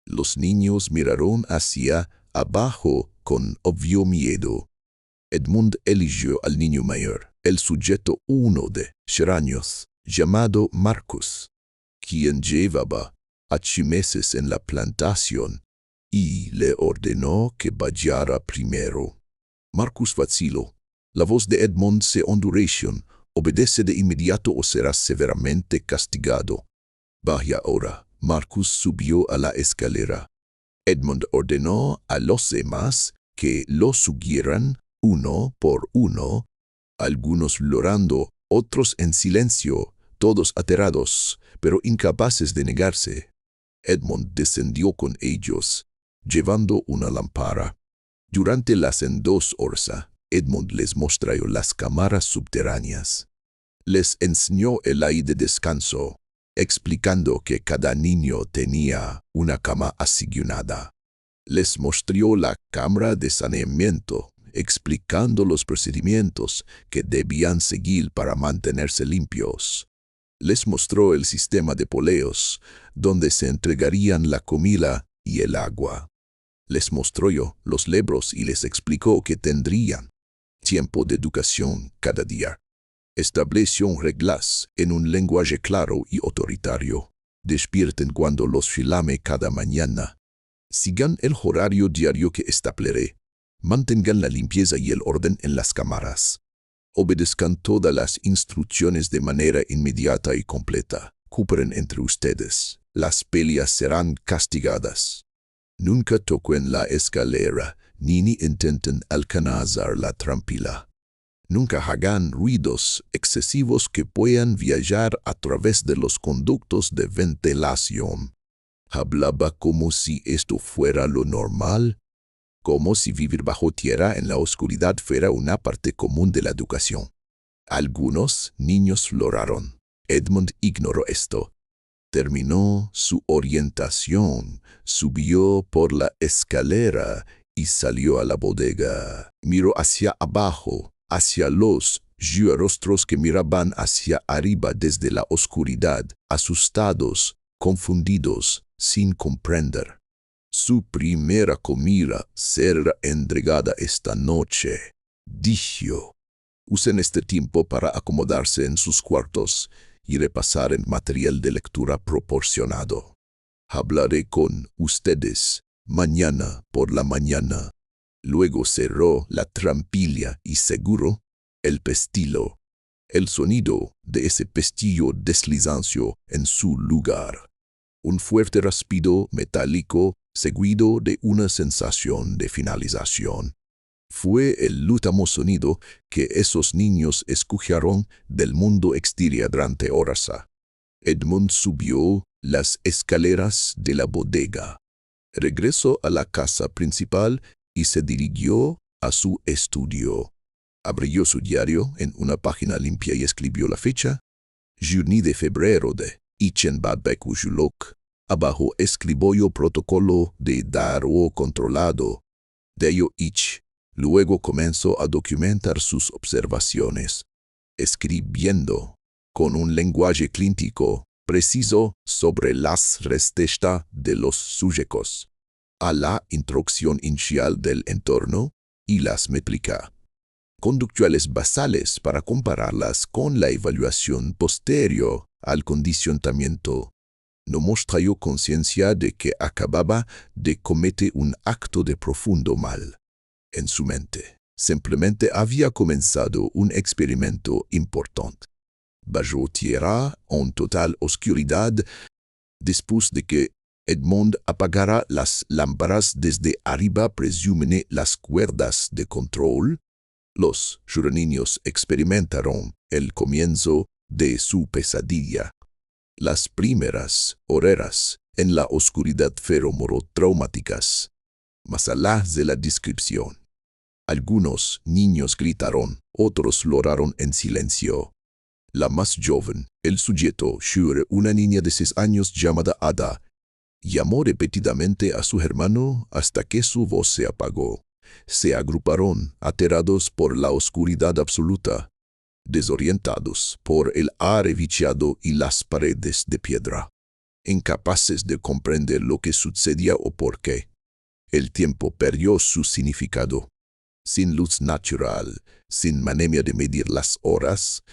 Speaker 1: Los niños miraron hacia abajo con obvio miedo. Edmund eligió al niño mayor, el sujeto 1 de 6 años, llamado Marcus, quien llevaba 8 meses en la plantación, y le ordenó que vayara primero. Marcus vaciló. La voz de Edmund se endureció. Obedece de inmediato o serás severamente castigado. Vaya ahora. Marcus subió a la escalera. Edmund ordenó a los demás que lo siguieran uno por uno, algunos llorando, otros en silencio, todos aterrados, pero incapaces de negarse. Edmund descendió con ellos, llevando una lámpara. Durante las 2 horas, Edmund les mostró las cámaras subterráneas. Les enseñó el área de descanso, explicando que cada niño tenía una cama asignada. Les mostró la cámara de saneamiento, explicando los procedimientos que debían seguir para mantenerse limpios. Les mostró el sistema de poleos, donde se entregarían la comida y el agua. Les mostró los libros y les explicó que tendrían tiempo de educación cada día. Estableció reglas en un lenguaje claro y autoritario. Despierten cuando los llame cada mañana. Sigan el horario diario que estableceré. Mantengan la limpieza y el orden en las cámaras. Obedezcan todas las instrucciones de manera inmediata y completa. Cooperen entre ustedes. Las peleas serán castigadas. Nunca toquen la escalera, ni intenten alcanzar la trampilla. Nunca hagan ruidos excesivos que puedan viajar a través de los conductos de ventilación. Hablaba como si esto fuera lo normal, como si vivir bajo tierra en la oscuridad fuera una parte común de la educación. Algunos niños lloraron. Edmund ignoró esto. Terminó su orientación, subió por la escalera y salió a la bodega. Miró hacia abajo, hacia los rostros que miraban hacia arriba desde la oscuridad, asustados, confundidos, sin comprender. Su primera comida será entregada esta noche, dijo. Usen este tiempo para acomodarse en sus cuartos y repasar el material de lectura proporcionado. Hablaré con ustedes mañana por la mañana. Luego cerró la trampilla y seguro el pestillo. El sonido de ese pestillo deslizancio en su lugar. Un fuerte raspido metálico seguido de una sensación de finalización. Fue el último sonido que esos niños escucharon del mundo exterior durante horas. Edmund subió las escaleras de la bodega. Regresó a la casa principal y se dirigió a su estudio. Abrió su diario en una página limpia y escribió la fecha. Junio de febrero de Ichenbadbekujulok. Abajo escribió protocolo de Daro controlado. Deyo Ich. Luego comenzó a documentar sus observaciones, escribiendo con un lenguaje clínico preciso sobre las respuestas de los sujetos a la instrucción inicial del entorno y las métricas conductuales basales para compararlas con la evaluación posterior al condicionamiento. No mostró conciencia de que acababa de cometer un acto de profundo mal. En su mente, simplemente había comenzado un experimento importante. Bajo tierra en total oscuridad, después de que Edmund apagara las lámparas desde arriba presumen las cuerdas de control, los niños experimentaron el comienzo de su pesadilla. Las primeras horas en la oscuridad fueron traumáticas, más allá de la descripción. Algunos niños gritaron, otros lloraron en silencio. La más joven, el sujeto, una niña de 6 años llamada Ada, Llamó repetidamente a su hermano hasta que su voz se apagó. Se agruparon, aterrados por la oscuridad absoluta, desorientados por el aire viciado y las paredes de piedra, incapaces de comprender lo que sucedía o por qué. El tiempo perdió su significado. Sin luz natural, sin manera de medir las horas,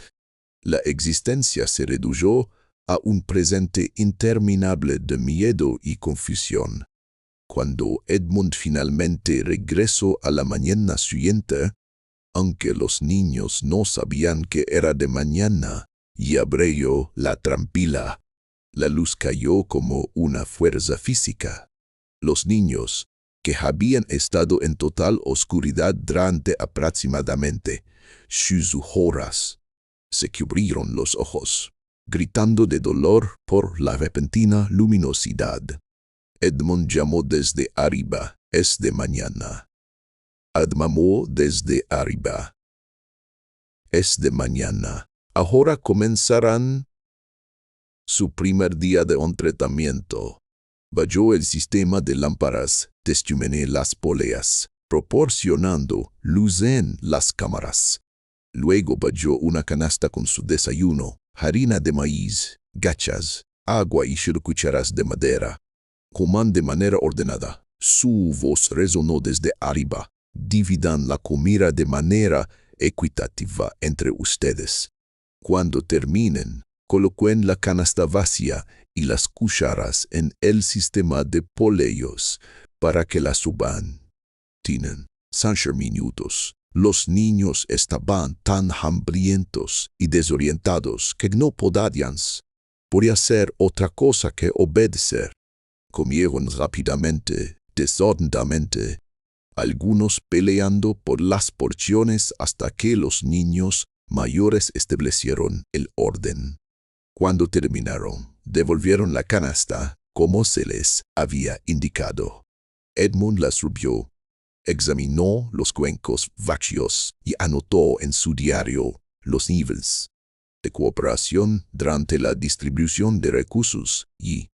Speaker 1: la existencia se redujo a un presente interminable de miedo y confusión. Cuando Edmund finalmente regresó a la mañana siguiente, aunque los niños no sabían que era de mañana, y abrió la trampilla, la luz cayó como una fuerza física. Los niños, que habían estado en total oscuridad durante aproximadamente 6 horas, se cubrieron los ojos, gritando de dolor por la repentina luminosidad. Edmund llamó desde arriba, es de mañana. Admamó desde arriba. Es de mañana. Ahora comenzarán su primer día de entrenamiento. Bajó el sistema de lámparas, desluminé las poleas, proporcionando luz en las cámaras. Luego bajó una canasta con su desayuno, harina de maíz, gachas, agua y 7 cucharas de madera. Coman de manera ordenada. Su voz resonó desde arriba. Dividan la comida de manera equitativa entre ustedes. Cuando terminen, coloquen la canasta vacía y las cucharas en el sistema de poleos para que la suban. Tienen 5 minutos. Los niños estaban tan hambrientos y desorientados que no podían hacer otra cosa que obedecer. Comieron rápidamente, desordenadamente, algunos peleando por las porciones hasta que los niños mayores establecieron el orden. Cuando terminaron, devolvieron la canasta como se les había indicado. Edmund la subió, examinó los cuencos vacíos y anotó en su diario los niveles de cooperación durante la distribución de recursos y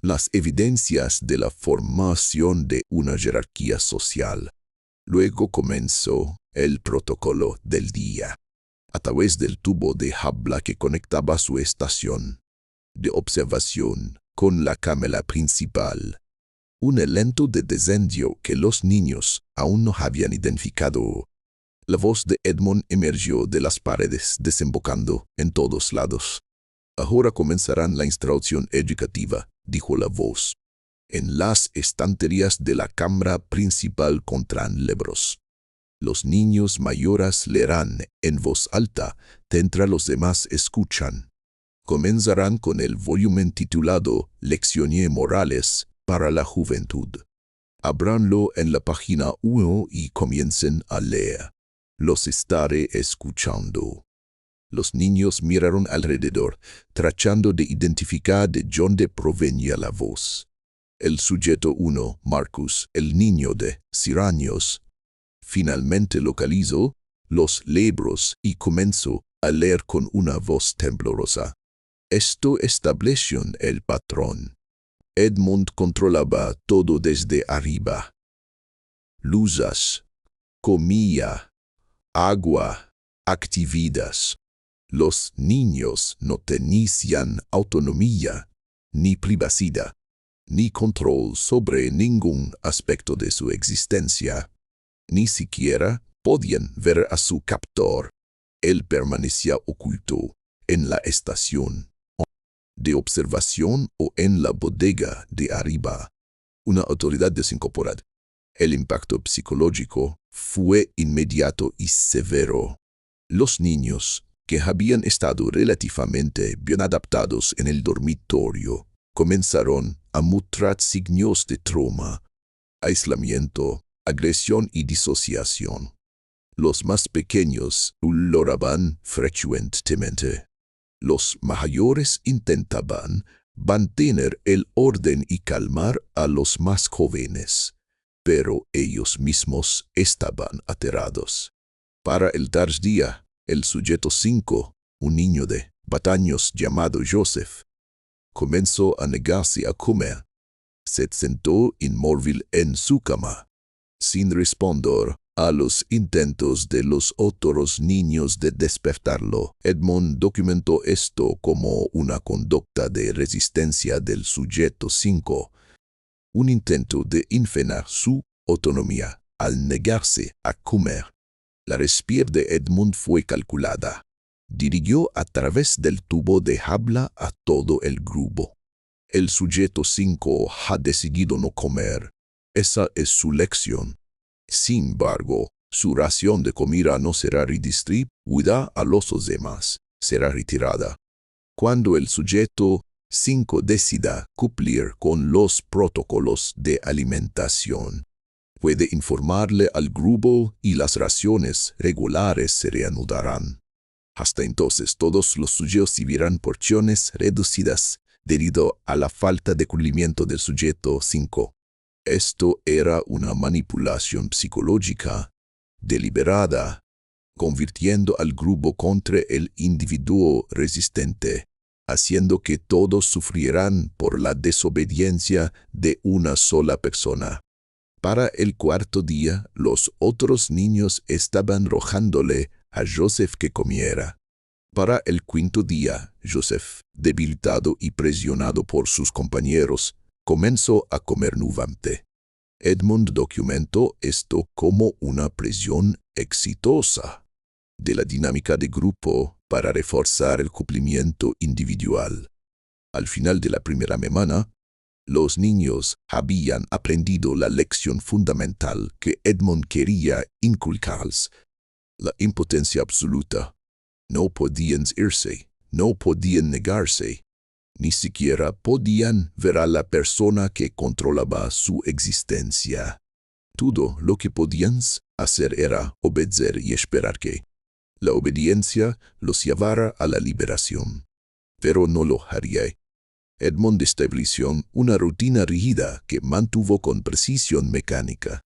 Speaker 1: las evidencias de la formación de una jerarquía social. Luego comenzó el protocolo del día. A través del tubo de habla que conectaba su estación de observación con la cámara principal, un elenco de descendió que los niños aún no habían identificado. La voz de Edmund emergió de las paredes, desembocando en todos lados. Ahora comenzarán la instrucción educativa, dijo la voz. En las estanterías de la cámara principal encontrarán libros. Los niños mayores leerán en voz alta, mientras los demás escuchan. Comenzarán con el volumen titulado Lecciones Morales para la Juventud. Ábranlo en la página 1 y comiencen a leer. Los estaré escuchando. Los niños miraron alrededor, tratando de identificar de dónde provenía la voz. El sujeto 1, Marcus, el niño de 6 años, finalmente localizó los libros y comenzó a leer con una voz temblorosa. Esto estableció el patrón. Edmund controlaba todo desde arriba. Luces, comida, agua, actividades. Los niños no tenían autonomía, ni privacidad, ni control sobre ningún aspecto de su existencia. Ni siquiera podían ver a su captor. Él permanecía oculto en la estación de observación o en la bodega de arriba. Una autoridad desincorporada. El impacto psicológico fue inmediato y severo. Los niños, que habían estado relativamente bien adaptados en el dormitorio, comenzaron a mostrar signos de trauma, aislamiento, agresión y disociación. Los más pequeños lloraban frecuentemente. Los mayores intentaban mantener el orden y calmar a los más jóvenes, pero ellos mismos estaban aterrados. Para el tercer día, el sujeto 5, un niño de 8 años llamado Joseph, comenzó a negarse a comer. Se sentó inmóvil en su cama, sin responder a los intentos de los otros niños de despertarlo. Edmund documentó esto como una conducta de resistencia del sujeto 5, un intento de enfrenar su autonomía al negarse a comer. La respiración de Edmund fue calculada. Dirigió a través del tubo de habla a todo el grupo. El sujeto 5 ha decidido no comer. Esa es su lección. Sin embargo, su ración de comida no será redistribuida a los demás, será retirada. Cuando el sujeto 5 decida cumplir con los protocolos de alimentación, puede informarle al grupo y las raciones regulares se reanudarán. Hasta entonces todos los sujetos recibirán porciones reducidas debido a la falta de cumplimiento del sujeto 5. Esto era una manipulación psicológica deliberada, convirtiendo al grupo contra el individuo resistente, haciendo que todos sufrieran por la desobediencia de una sola persona. Para el cuarto día, los otros niños estaban rogándole a Joseph que comiera. Para el quinto día, Joseph, debilitado y presionado por sus compañeros, comenzó a comer nuevamente. Edmund documentó esto como una presión exitosa de la dinámica de grupo para reforzar el cumplimiento individual. Al final de la primera semana, los niños habían aprendido la lección fundamental que Edmund quería inculcarles: la impotencia absoluta. No podían irse, no podían negarse, ni siquiera podían ver a la persona que controlaba su existencia. Todo lo que podían hacer era obedecer y esperar que la obediencia los llevara a la liberación. Pero no lo haría. Edmund estableció una rutina rígida que mantuvo con precisión mecánica.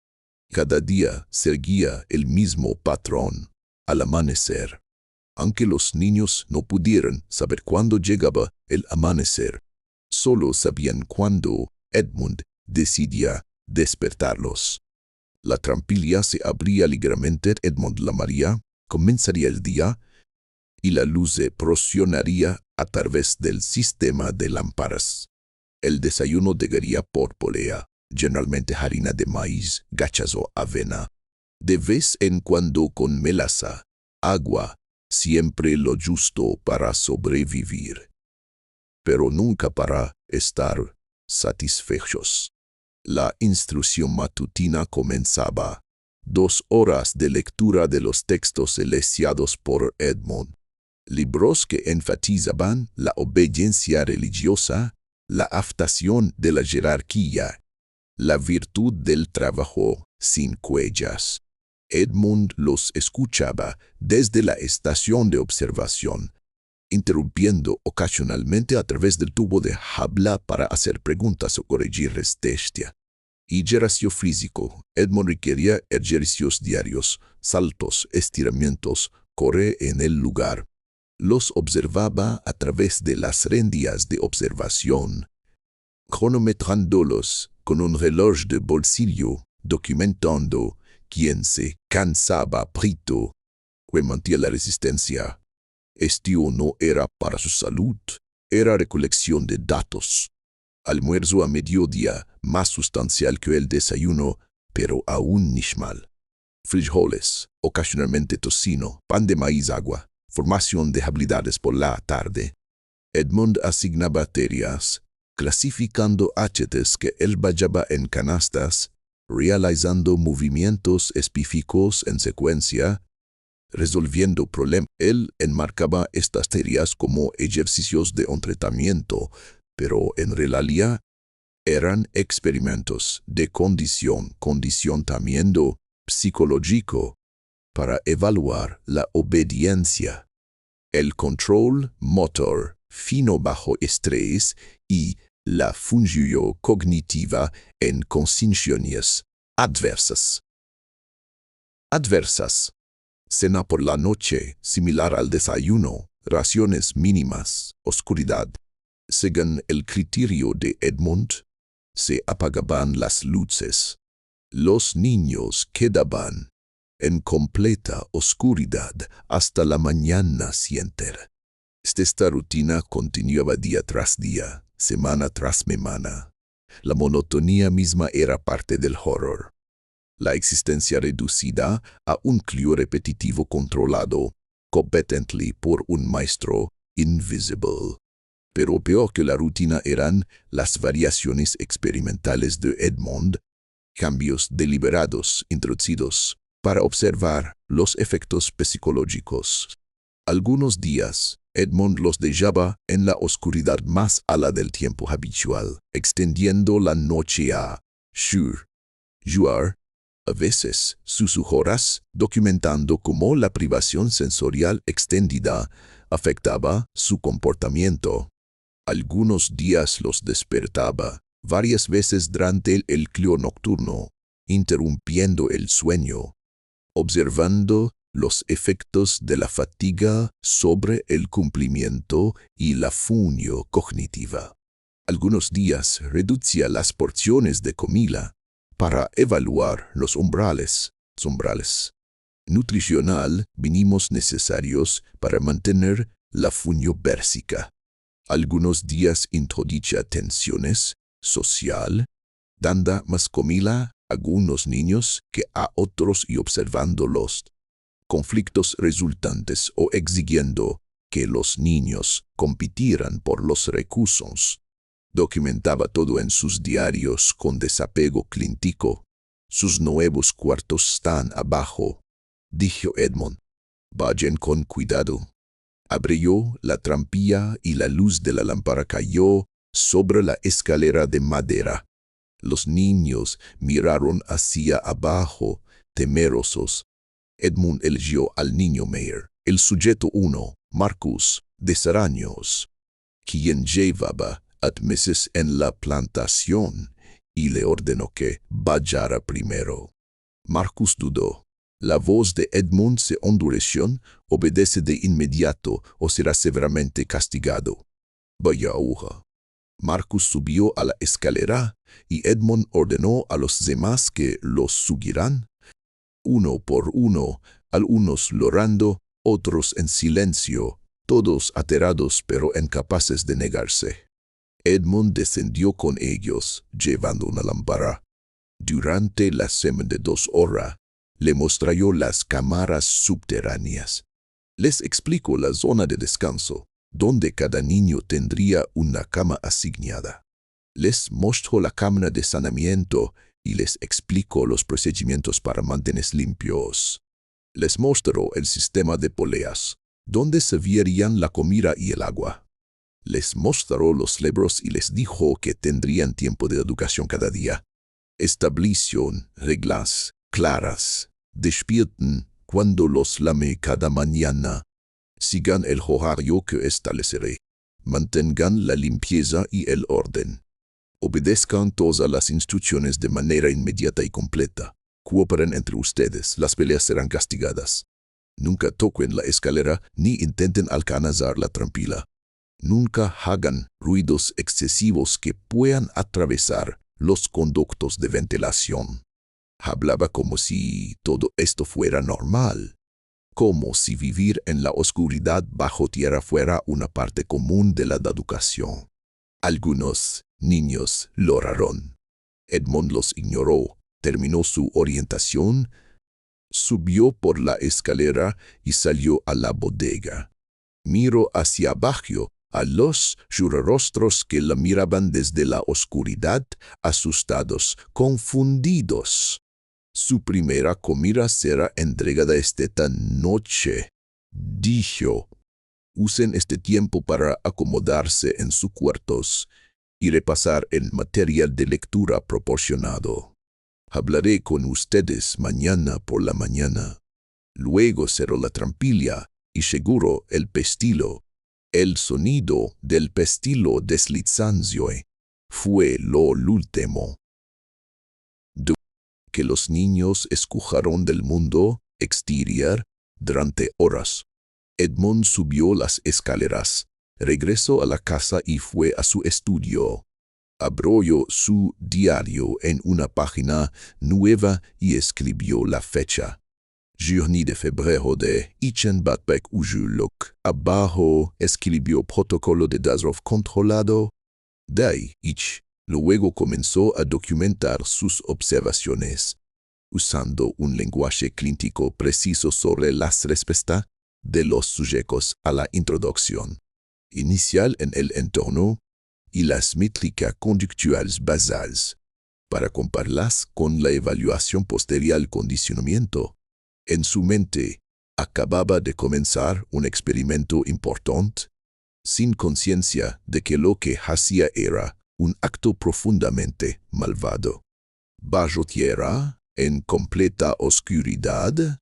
Speaker 1: Cada día seguía el mismo patrón. Al amanecer, aunque los niños no pudieran saber cuándo llegaba el amanecer, solo sabían cuándo Edmund decidía despertarlos. La trampilla se abría ligeramente, Edmund llamaría, comenzaría el día, y la luz se proporcionaría a través del sistema de lámparas. El desayuno llegaría por polea, generalmente harina de maíz, gachas o avena, de vez en cuando con melaza, agua, siempre lo justo para sobrevivir, pero nunca para estar satisfechos. La instrucción matutina comenzaba. 2 horas de lectura de los textos seleccionados por Edmund. Libros que enfatizaban la obediencia religiosa, la afectación de la jerarquía, la virtud del trabajo sin cuellas. Edmund los escuchaba desde la estación de observación, interrumpiendo ocasionalmente a través del tubo de habla para hacer preguntas o corregir resistencia. Ejercicio físico. Edmund requería ejercicios diarios, saltos, estiramientos, correr en el lugar. Los observaba a través de las rendijas de observación, cronometrándolos con un reloj de bolsillo, documentando quién se cansaba pronto, que mantenía la resistencia. Esto no era para su salud, era recolección de datos. Almuerzo a mediodía, más sustancial que el desayuno, pero aún nismal. Frijoles, ocasionalmente tocino, pan de maíz, agua, formación de habilidades por la tarde. Edmund asignaba tareas, clasificando objetos que él vallaba en canastas, realizando movimientos específicos en secuencia, resolviendo problemas. Él enmarcaba estas tareas como ejercicios de entrenamiento, pero en realidad eran experimentos de condicionamiento psicológico para evaluar la obediencia, el control motor fino bajo estrés y la función cognitiva en condiciones adversas. Cena por la noche, similar al desayuno, raciones mínimas, oscuridad. Según el criterio de Edmund, se apagaban las luces. Los niños quedaban en completa oscuridad hasta la mañana siguiente. Esta rutina continuaba día tras día, semana tras semana. La monotonía misma era parte del horror. La existencia reducida a un clío repetitivo controlado competently por un maestro invisible. Pero peor que la rutina eran las variaciones experimentales de Edmond, cambios deliberados introducidos para observar los efectos psicológicos. Algunos días, Edmond los dejaba en la oscuridad más ala del tiempo habitual, extendiendo la noche a jugar, a veces sus horas, documentando cómo la privación sensorial extendida afectaba su comportamiento. Algunos días los despertaba varias veces durante el clío nocturno, interrumpiendo el sueño, observando los efectos de la fatiga sobre el cumplimiento y la función cognitiva. Algunos días reducía las porciones de comida para evaluar los umbrales nutricional mínimos necesarios para mantener la función básica. Algunos días introducía tensiones social, dando más comida a algunos niños que a otros y observando los conflictos resultantes o exigiendo que los niños compitieran por los recursos. Documentaba todo en sus diarios con desapego clínico. Sus nuevos cuartos están abajo, dijo Edmond. Vayan con cuidado. Abrió la trampilla y la luz de la lámpara cayó sobre la escalera de madera. Los niños miraron hacia abajo, temerosos. Edmond eligió al niño mayor, el sujeto 1, Marcus, de 6 años, quien llevaba meses en la plantación, y le ordenó que vayara primero. Marcus dudó. La voz de Edmond se endureció, obedece de inmediato o será severamente castigado. Vaya hoja. Marcus subió a la escalera y Edmond ordenó a los demás que los siguieran. Uno por uno, algunos llorando, otros en silencio, todos aterrados pero incapaces de negarse. Edmond descendió con ellos, llevando una lámpara. Durante la semana de 2 horas, le mostró las cámaras subterráneas. Les explicó la zona de descanso, donde cada niño tendría una cama asignada. Les mostró la cámara de saneamiento y les explicó los procedimientos para mantenerse limpios. Les mostró el sistema de poleas, donde se verían la comida y el agua. Les mostró los libros y les dijo que tendrían tiempo de educación cada día. Estableció reglas claras. Despierten cuando los lame cada mañana. Sigan el horario que estableceré. Mantengan la limpieza y el orden. Obedezcan todas las instrucciones de manera inmediata y completa. Cooperen entre ustedes, las peleas serán castigadas. Nunca toquen la escalera ni intenten alcanzar la trampilla. Nunca hagan ruidos excesivos que puedan atravesar los conductos de ventilación. Hablaba como si todo esto fuera normal, como si vivir en la oscuridad bajo tierra fuera una parte común de la educación. Algunos niños lloraron. Edmond los ignoró, terminó su orientación, subió por la escalera y salió a la bodega. Miró hacia abajo a los rostros que la miraban desde la oscuridad, asustados, confundidos. Su primera comida será entregada esta noche, dijo. Usen este tiempo para acomodarse en sus cuartos y repasar el material de lectura proporcionado. Hablaré con ustedes mañana por la mañana. Luego cerró la trampilla y seguro el pestillo. El sonido del pestillo deslizándose fue lo último que los niños escucharon del mundo exterior durante horas. Edmond subió las escaleras, regresó a la casa y fue a su estudio. Abrió su diario en una página nueva y escribió la fecha. Journée de febrero de Ichenbatbek Ujuluk. Abajo escribió protocolo de Dazrov controlado. De ahí, luego comenzó a documentar sus observaciones, usando un lenguaje clínico preciso sobre las respuestas de los sujetos a la introducción inicial en el entorno y las métricas conductuales basales, para compararlas con la evaluación posterior al condicionamiento. En su mente, acababa de comenzar un experimento importante, sin conciencia de que lo que hacía era un acto profundamente malvado. Bajo tierra, en completa oscuridad,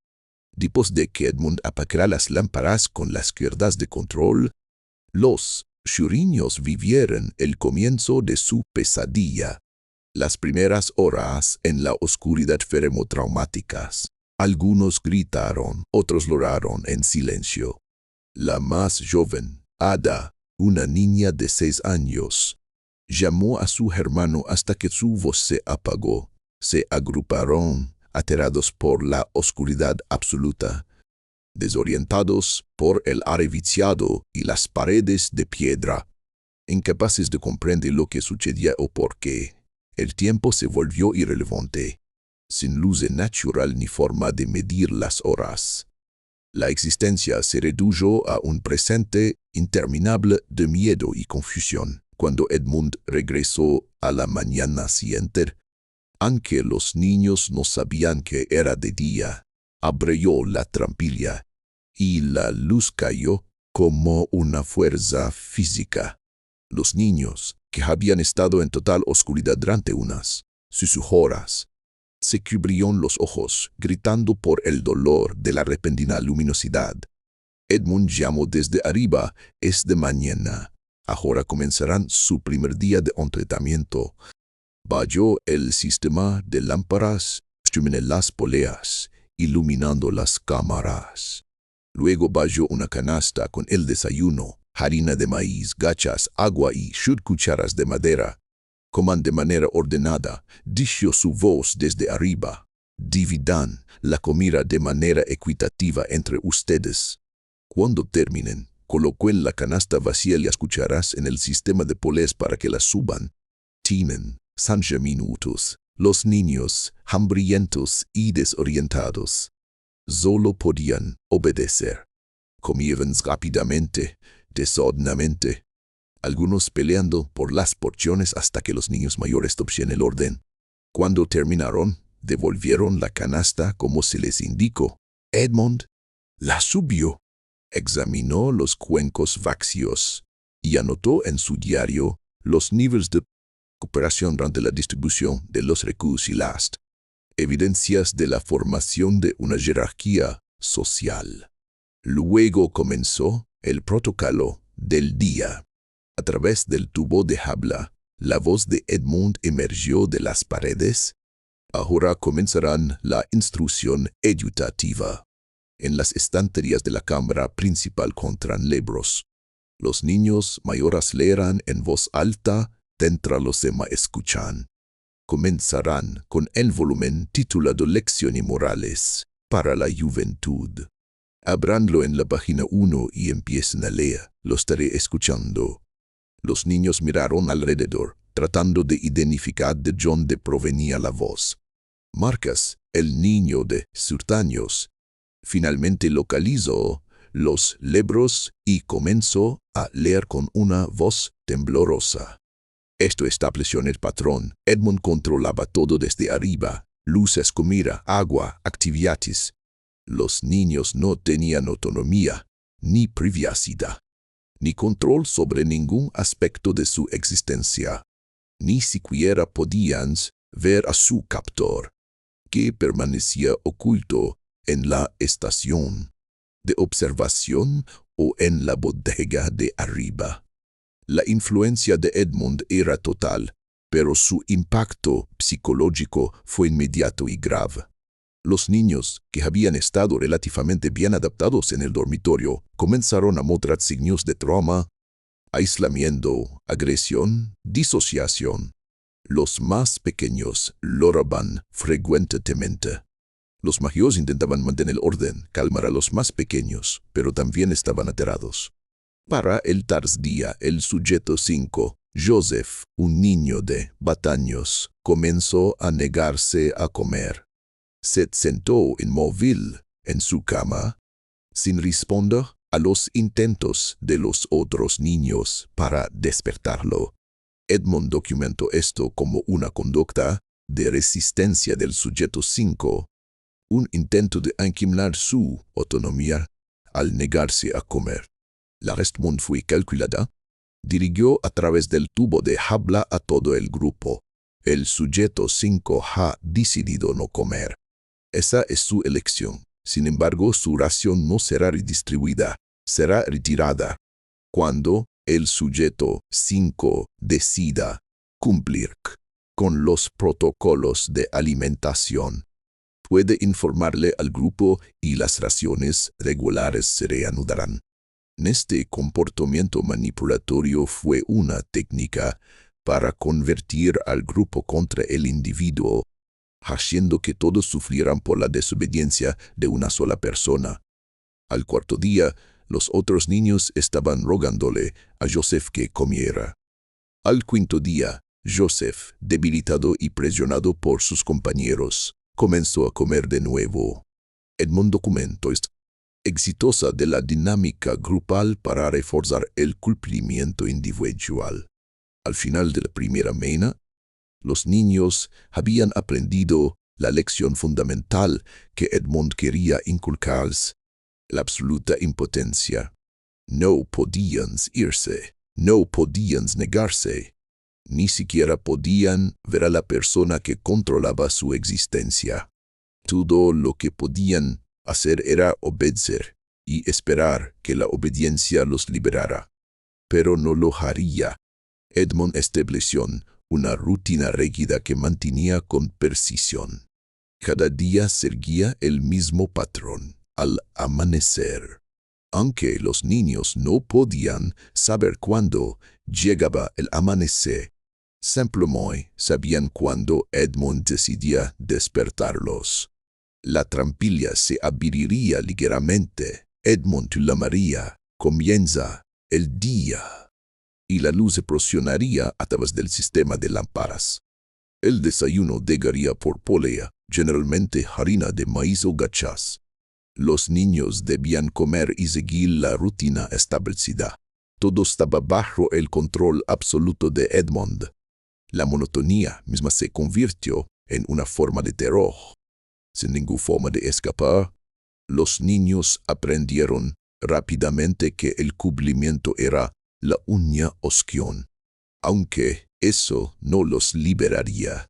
Speaker 1: después de que Edmund apagara las lámparas con las cuerdas de control, los churiños vivieron el comienzo de su pesadilla. Las primeras horas en la oscuridad fueron traumáticas. Algunos gritaron, otros lloraron en silencio. La más joven, Ada, una niña de 6 años, llamó a su hermano hasta que su voz se apagó. Se agruparon, aterrados por la oscuridad absoluta, desorientados por el aire viciado y las paredes de piedra, incapaces de comprender lo que sucedía o por qué. El tiempo se volvió irrelevante, sin luz natural ni forma de medir las horas. La existencia se redujo a un presente interminable de miedo y confusión. Cuando Edmund regresó a la mañana siguiente, aunque los niños no sabían que era de día, abrió la trampilla y la luz cayó como una fuerza física. Los niños, que habían estado en total oscuridad durante unas horas, se cubrieron los ojos, gritando por el dolor de la repentina luminosidad. Edmund llamó desde arriba: «Es de mañana. Ahora comenzarán su primer día de entrenamiento». Bajó el sistema de lámparas, en las poleas, iluminando las cámaras. Luego bajó una canasta con el desayuno, harina de maíz, gachas, agua y 7 cucharas de madera. Coman de manera ordenada, dijo su voz desde arriba. Dividan la comida de manera equitativa entre ustedes. Cuando terminen, colocó en la canasta vacía las cucharas en el sistema de poleas para que las suban. Tienen 5 minutos. Los niños, hambrientos y desorientados, solo podían obedecer. Comían rápidamente, desordenadamente, algunos peleando por las porciones hasta que los niños mayores obtuvieron el orden. Cuando terminaron, devolvieron la canasta como se les indicó. Edmund la subió, examinó los cuencos vacíos y anotó en su diario los niveles de cooperación durante la distribución de los recursos y las evidencias de la formación de una jerarquía social. Luego comenzó el protocolo del día. A través del tubo de habla, la voz de Edmund emergió de las paredes. Ahora comenzarán la instrucción educativa. En las estanterías de la cámara principal encontrarán libros. Los niños mayores leerán en voz alta, mientras los demás escuchan. Comenzarán con el volumen titulado Lecciones Morales para la Juventud. Abranlo en la página 1 y empiecen a leer. Lo estaré escuchando. Los niños miraron alrededor, tratando de identificar de dónde provenía la voz. Marcas, el niño de 7 años, finalmente localizó los libros y comenzó a leer con una voz temblorosa. Esto estableció el patrón. Edmund controlaba todo desde arriba: luces, comida, agua, actividades. Los niños no tenían autonomía, ni privacidad, ni control sobre ningún aspecto de su existencia. Ni siquiera podían ver a su captor, que permanecía oculto en la estación de observación o en la bodega de arriba. La influencia de Edmund era total, pero su impacto psicológico fue inmediato y grave. Los niños, que habían estado relativamente bien adaptados en el dormitorio, comenzaron a mostrar signos de trauma. aislamiento, agresión, disociación. Los más pequeños lloraban frecuentemente. Los magos intentaban mantener orden, calmar a los más pequeños, pero también estaban aterrados. Para el tercer día, el sujeto 5, Joseph, un niño de 20 años, comenzó a negarse a comer. Se sentó inmóvil en su cama, sin responder a los intentos de los otros niños para despertarlo. Edmund documentó esto como una conducta de resistencia del sujeto 5, un intento de anquilar su autonomía al negarse a comer. La respuesta fue calculada. Dirigió a través del tubo de habla a todo el grupo. El sujeto 5 ha decidido no comer. Esa es su elección. Sin embargo, su ración no será redistribuida, será retirada. Cuando el sujeto 5 decida cumplir con los protocolos de alimentación, puede informarle al grupo y las raciones regulares se reanudarán. Este comportamiento manipulatorio fue una técnica para convertir al grupo contra el individuo, haciendo que todos sufrieran por la desobediencia de una sola persona. Al cuarto día, los otros niños estaban rogándole a Joseph que comiera. Al quinto día, Joseph, debilitado y presionado por sus compañeros, comenzó a comer de nuevo. Edmund documentó esta exitosa de la dinámica grupal para reforzar el cumplimiento individual. Al final de la primera mañana, los niños habían aprendido la lección fundamental que Edmund quería inculcarles: la absoluta impotencia. No podían irse, no podían negarse, ni siquiera podían ver a la persona que controlaba su existencia. Todo lo que podían hacer era obedecer y esperar que la obediencia los liberara. Pero no lo haría. Edmund estableció una rutina rígida que mantenía con precisión. Cada día seguía el mismo patrón al amanecer. Aunque los niños no podían saber cuándo llegaba el amanecer, simplemente sabían cuándo Edmund decidía despertarlos. La trampilla se abriría ligeramente. Edmund llamaría: comienza el día. Y la luz se proporcionaría a través del sistema de lámparas. El desayuno llegaría por polea, generalmente harina de maíz o gachas. Los niños debían comer y seguir la rutina establecida. Todo estaba bajo el control absoluto de Edmund. La monotonía misma se convirtió en una forma de terror. Sin ninguna forma de escapar, los niños aprendieron rápidamente que el cumplimiento era la única opción, aunque eso no los liberaría.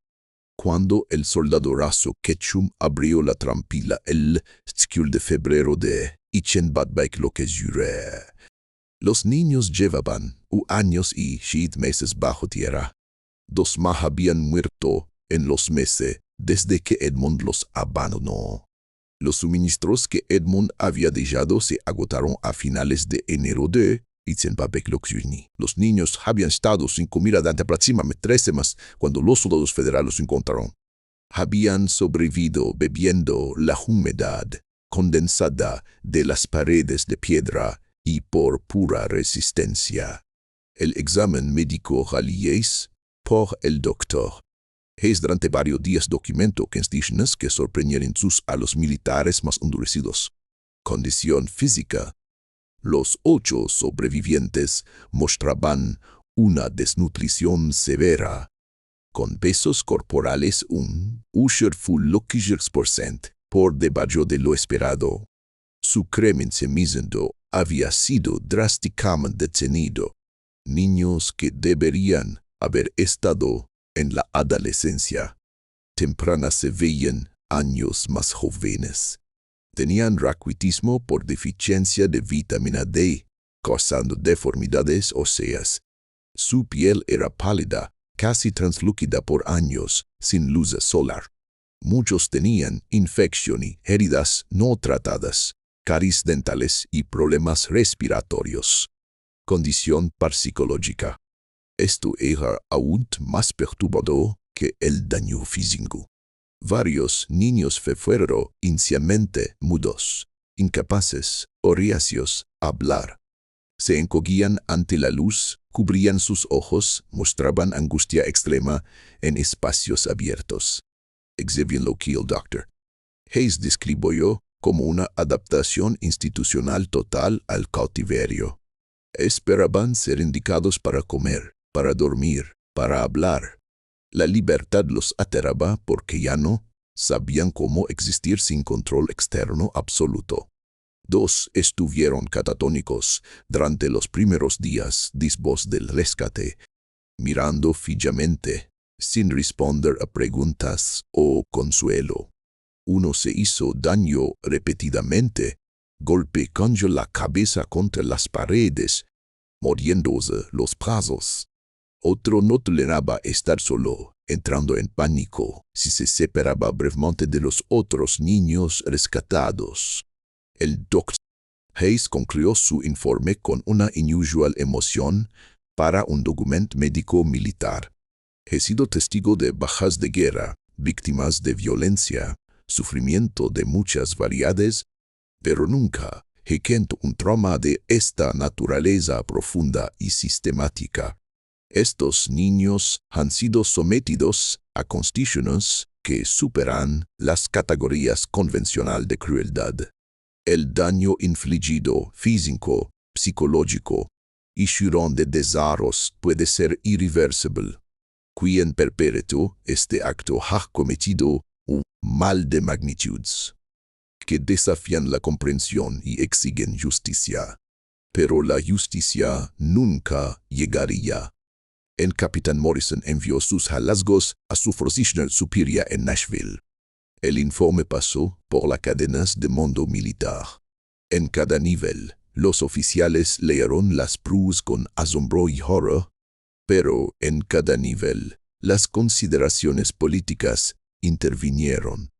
Speaker 1: Cuando el soldado raso Ketchum abrió la trampilla el 5 de febrero de 1923, los niños llevaban años y 7 meses bajo tierra. 2 más habían muerto en los meses desde que Edmund los abandonó. Los suministros que Edmund había dejado se agotaron a finales de enero de 1923. Los niños habían estado sin comida durante aproximadamente 3 semanas cuando los soldados federales los encontraron. Habían sobrevivido bebiendo la humedad condensada de las paredes de piedra y por pura resistencia. El examen médico realizado por el doctor Hayes durante varios días documentó condiciones que sorprendieron a los militares más endurecidos. Condición física. Los 8 sobrevivientes mostraban una desnutrición severa, con pesos corporales 1,8% por debajo de lo esperado. Su crecimiento había sido drásticamente detenido. Niños que deberían haber estado en la adolescencia temprana se veían años más jóvenes. Tenían raquitismo por deficiencia de vitamina D, causando deformidades óseas. Su piel era pálida, casi translúcida por años, sin luz solar. Muchos tenían infecciones, heridas no tratadas, caries dentales y problemas respiratorios. condición parapsicológica. Esto era aún más perturbador que el daño físico. Varios niños fueron inicialmente mudos, incapaces o reacios a hablar. Se encogían ante la luz, cubrían sus ojos, mostraban angustia extrema en espacios abiertos. Exhibiendo lo que el Dr. Hayes describió como una adaptación institucional total al cautiverio. Esperaban ser indicados para comer, para dormir, para hablar. La libertad los aterraba porque ya no sabían cómo existir sin control externo absoluto. 2 estuvieron catatónicos durante los primeros días después del rescate, mirando fijamente, sin responder a preguntas o consuelo. Uno se hizo daño repetidamente, golpeando la cabeza contra las paredes, mordiéndose los brazos. Otro no toleraba estar solo, entrando en pánico si se separaba brevemente de los otros niños rescatados. El Dr. Hayes concluyó su informe con una inusual emoción para un documento médico militar. He sido testigo de bajas de guerra, víctimas de violencia, sufrimiento de muchas variedades, pero nunca he tenido un trauma de esta naturaleza profunda y sistemática. Estos niños han sido sometidos a condiciones que superan las categorías convencionales de crueldad. El daño infligido, físico, psicológico y de desarrollo puede ser irreversible. Quien perpetró este acto ha cometido un mal de magnitudes que desafían la comprensión y exigen justicia. Pero la justicia nunca llegaría. El capitán Morrison envió sus hallazgos a su oficina superior en Nashville. El informe pasó por las cadenas de mando militar. En cada nivel, los oficiales leyeron las pruebas con asombro y horror, pero en cada nivel, las consideraciones políticas intervinieron.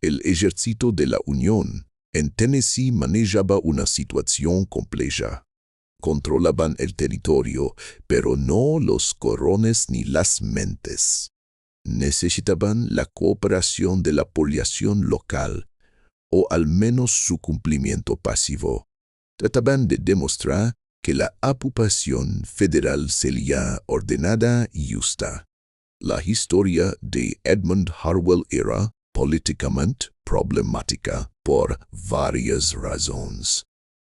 Speaker 1: El ejército de la Unión en Tennessee manejaba una situación compleja. Controlaban el territorio, pero no los corazones ni las mentes. Necesitaban la cooperación de la población local, o al menos su cumplimiento pasivo. Trataban de demostrar que la ocupación federal sería ordenada y justa. La historia de Edmund Harwell era políticamente problemática por varias razones.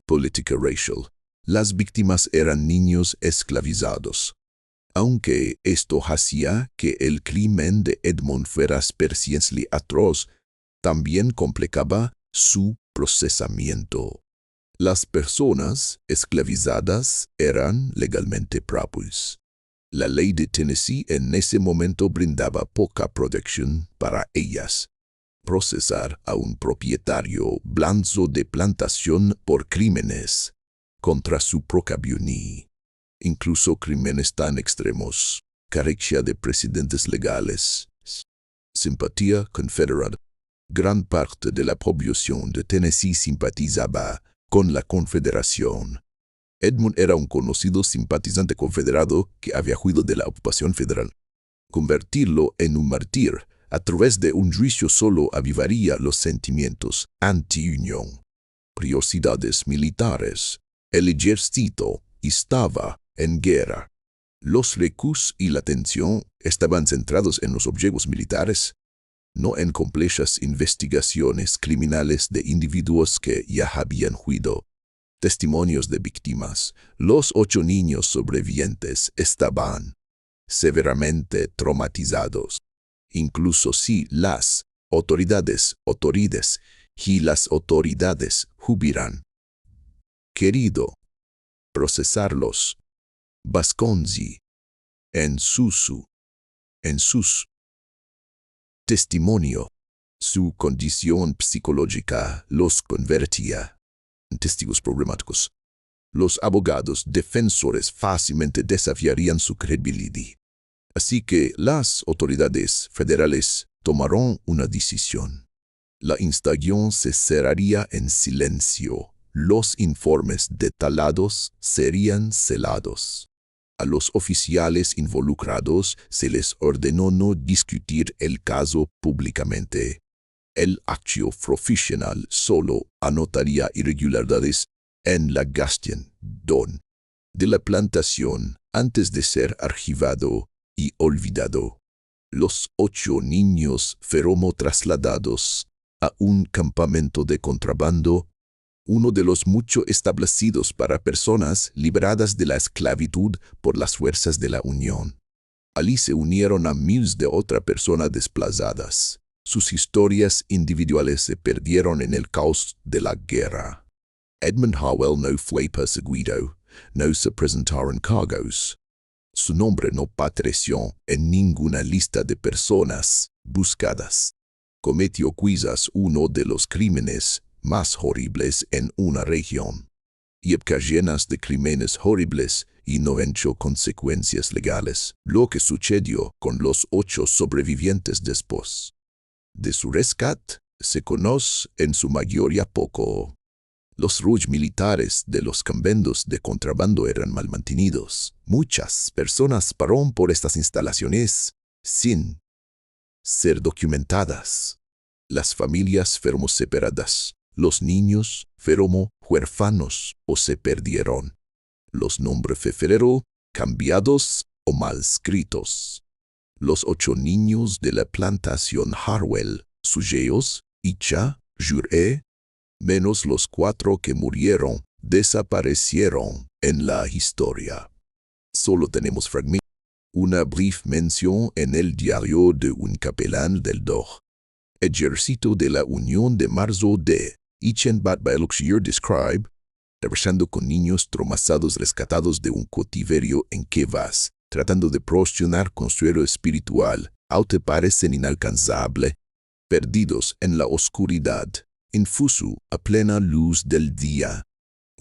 Speaker 1: Política racial. Las víctimas eran niños esclavizados. Aunque esto hacía que el crimen de Edmund fuera especialmente atroz, también complicaba su procesamiento. Las personas esclavizadas eran legalmente propias. La ley de Tennessee en ese momento brindaba poca protección para ellas. Procesar a un propietario blanco de plantación por crímenes contra su procabioní, incluso crímenes tan extremos, carecía de precedentes legales. Simpatía confederada. Gran parte de la población de Tennessee simpatizaba con la Confederación. Edmund era un conocido simpatizante confederado que había huido de la ocupación federal. Convertirlo en un mártir a través de un juicio solo avivaría los sentimientos anti-unión. Prioridades militares. El ejército estaba en guerra. Los recursos y la atención estaban centrados en los objetivos militares, no en complejas investigaciones criminales de individuos que ya habían huido. Testimonios de víctimas. Los 8 niños sobrevivientes estaban severamente traumatizados. Incluso si las autoridades hubieran querido procesarlos, Vasconzi, en sus testimonio, su condición psicológica los convertía en testigos problemáticos. Los abogados defensores fácilmente desafiarían su credibilidad. Así que las autoridades federales tomaron una decisión. La instalación se cerraría en silencio, los informes detallados serían celados. A los oficiales involucrados se les ordenó no discutir el caso públicamente. El acto profesional solo anotaría irregularidades en la gestión de la plantación antes de ser archivado y olvidado. Los 8 niños fueron trasladados a un campamento de contrabando, uno de los muchos establecidos para personas liberadas de la esclavitud por las fuerzas de la Unión. Allí se unieron a miles de otras personas desplazadas. Sus historias individuales se perdieron en el caos de la guerra. Edmund Harwell no fue perseguido, no se presentaron cargos. Su nombre no apareció en ninguna lista de personas buscadas. Cometió quizás uno de los crímenes más horribles en una región. Y épocas llenas de crímenes horribles y no hecho consecuencias legales, lo que sucedió con los 8 sobrevivientes después de su rescate se conoce en su mayoría poco. Los rush militares de los campamentos de contrabando eran mal mantenidos. Muchas personas pararon por estas instalaciones sin ser documentadas. Las familias fueron separadas. Los niños fueron huérfanos o se perdieron. Los nombres fueron cambiados o mal escritos. Los 8 niños de la plantación Harwell, suyos, Icha, Jure, menos los 4 que murieron, desaparecieron en la historia. Solo tenemos fragmentos. Una breve mención en el diario de un capellán del DOR. Ejército de la Unión de marzo de Ichenbat-Bailokshire describe, regresando con niños traumatizados rescatados de un cautiverio en que vas, tratando de proporcionar consuelo espiritual, aunque parecen inalcanzables, perdidos en la oscuridad, infuso a plena luz del día.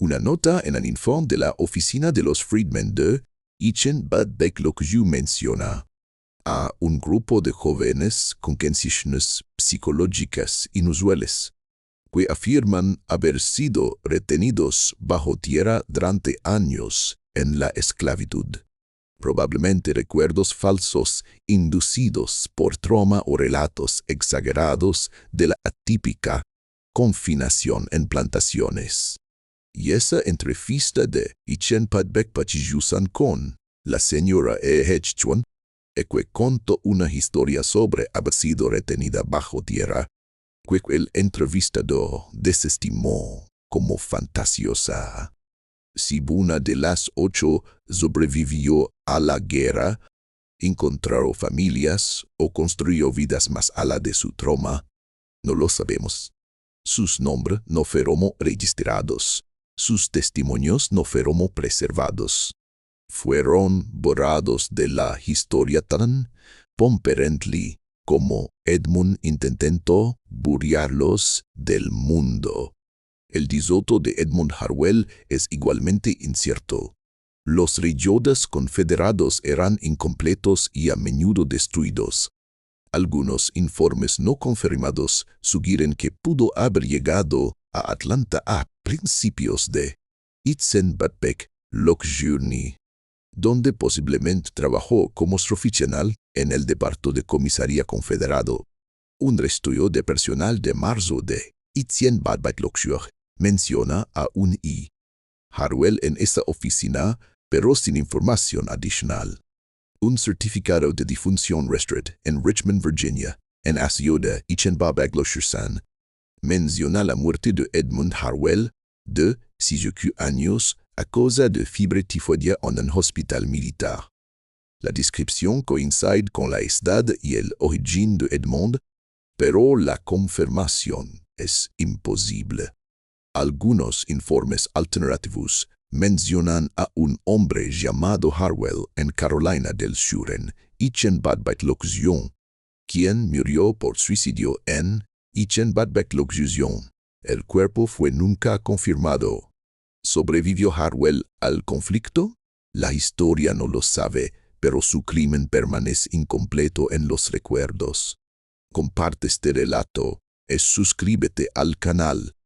Speaker 1: Una nota en el informe de la oficina de los Freedmen de Ichenbat-Bailokshire menciona a un grupo de jóvenes con condiciones psicológicas inusuales, que afirman haber sido retenidos bajo tierra durante años en la esclavitud. Probablemente recuerdos falsos inducidos por trauma o relatos exagerados de la atípica confinación en plantaciones. Y esa entrevista de Ichenbat-Bailokshire con la señora Chuan, que contó una historia sobre haber sido retenida bajo tierra, que el entrevistador desestimó como fantasiosa. Si una de las 8 sobrevivió a la guerra, encontró familias o construyó vidas más allá de su trauma, no lo sabemos. Sus nombres no fueron registrados, sus testimonios no fueron preservados. Fueron borrados de la historia tan pomperently como Edmund intentó borrarlos del mundo. El disoto de Edmund Harwell es igualmente incierto. Los reyodas confederados eran incompletos y a menudo destruidos. Algunos informes no confirmados sugieren que pudo haber llegado a Atlanta a principios de Ichenbat-Bailokshire, donde posiblemente trabajó como oficial en el Departamento de Comisaría Confederado. Un estudio de personal de marzo de Ichenbat-Bailokshire menciona a un I. Harwell en esa oficina, pero sin información adicional. Un certificado de difunción registrado en Richmond, Virginia, en la ciudad de Ichenbat-Bailokshire, menciona la muerte de Edmund Harwell, de 18 años, a causa de fiebre tifoidea en un hospital militar. La descripción coincide con la edad y el origen de Edmund, pero la confirmación es imposible. Algunos informes alternativos mencionan a un hombre llamado Harwell en Carolina del Sur en Ichenbat-Bailokshire, quien murió por suicidio en Ichenbat-Bailokshire. El cuerpo fue nunca confirmado. ¿Sobrevivió Harwell al conflicto? La historia no lo sabe, pero su crimen permanece incompleto en los recuerdos. Comparte este relato y suscríbete al canal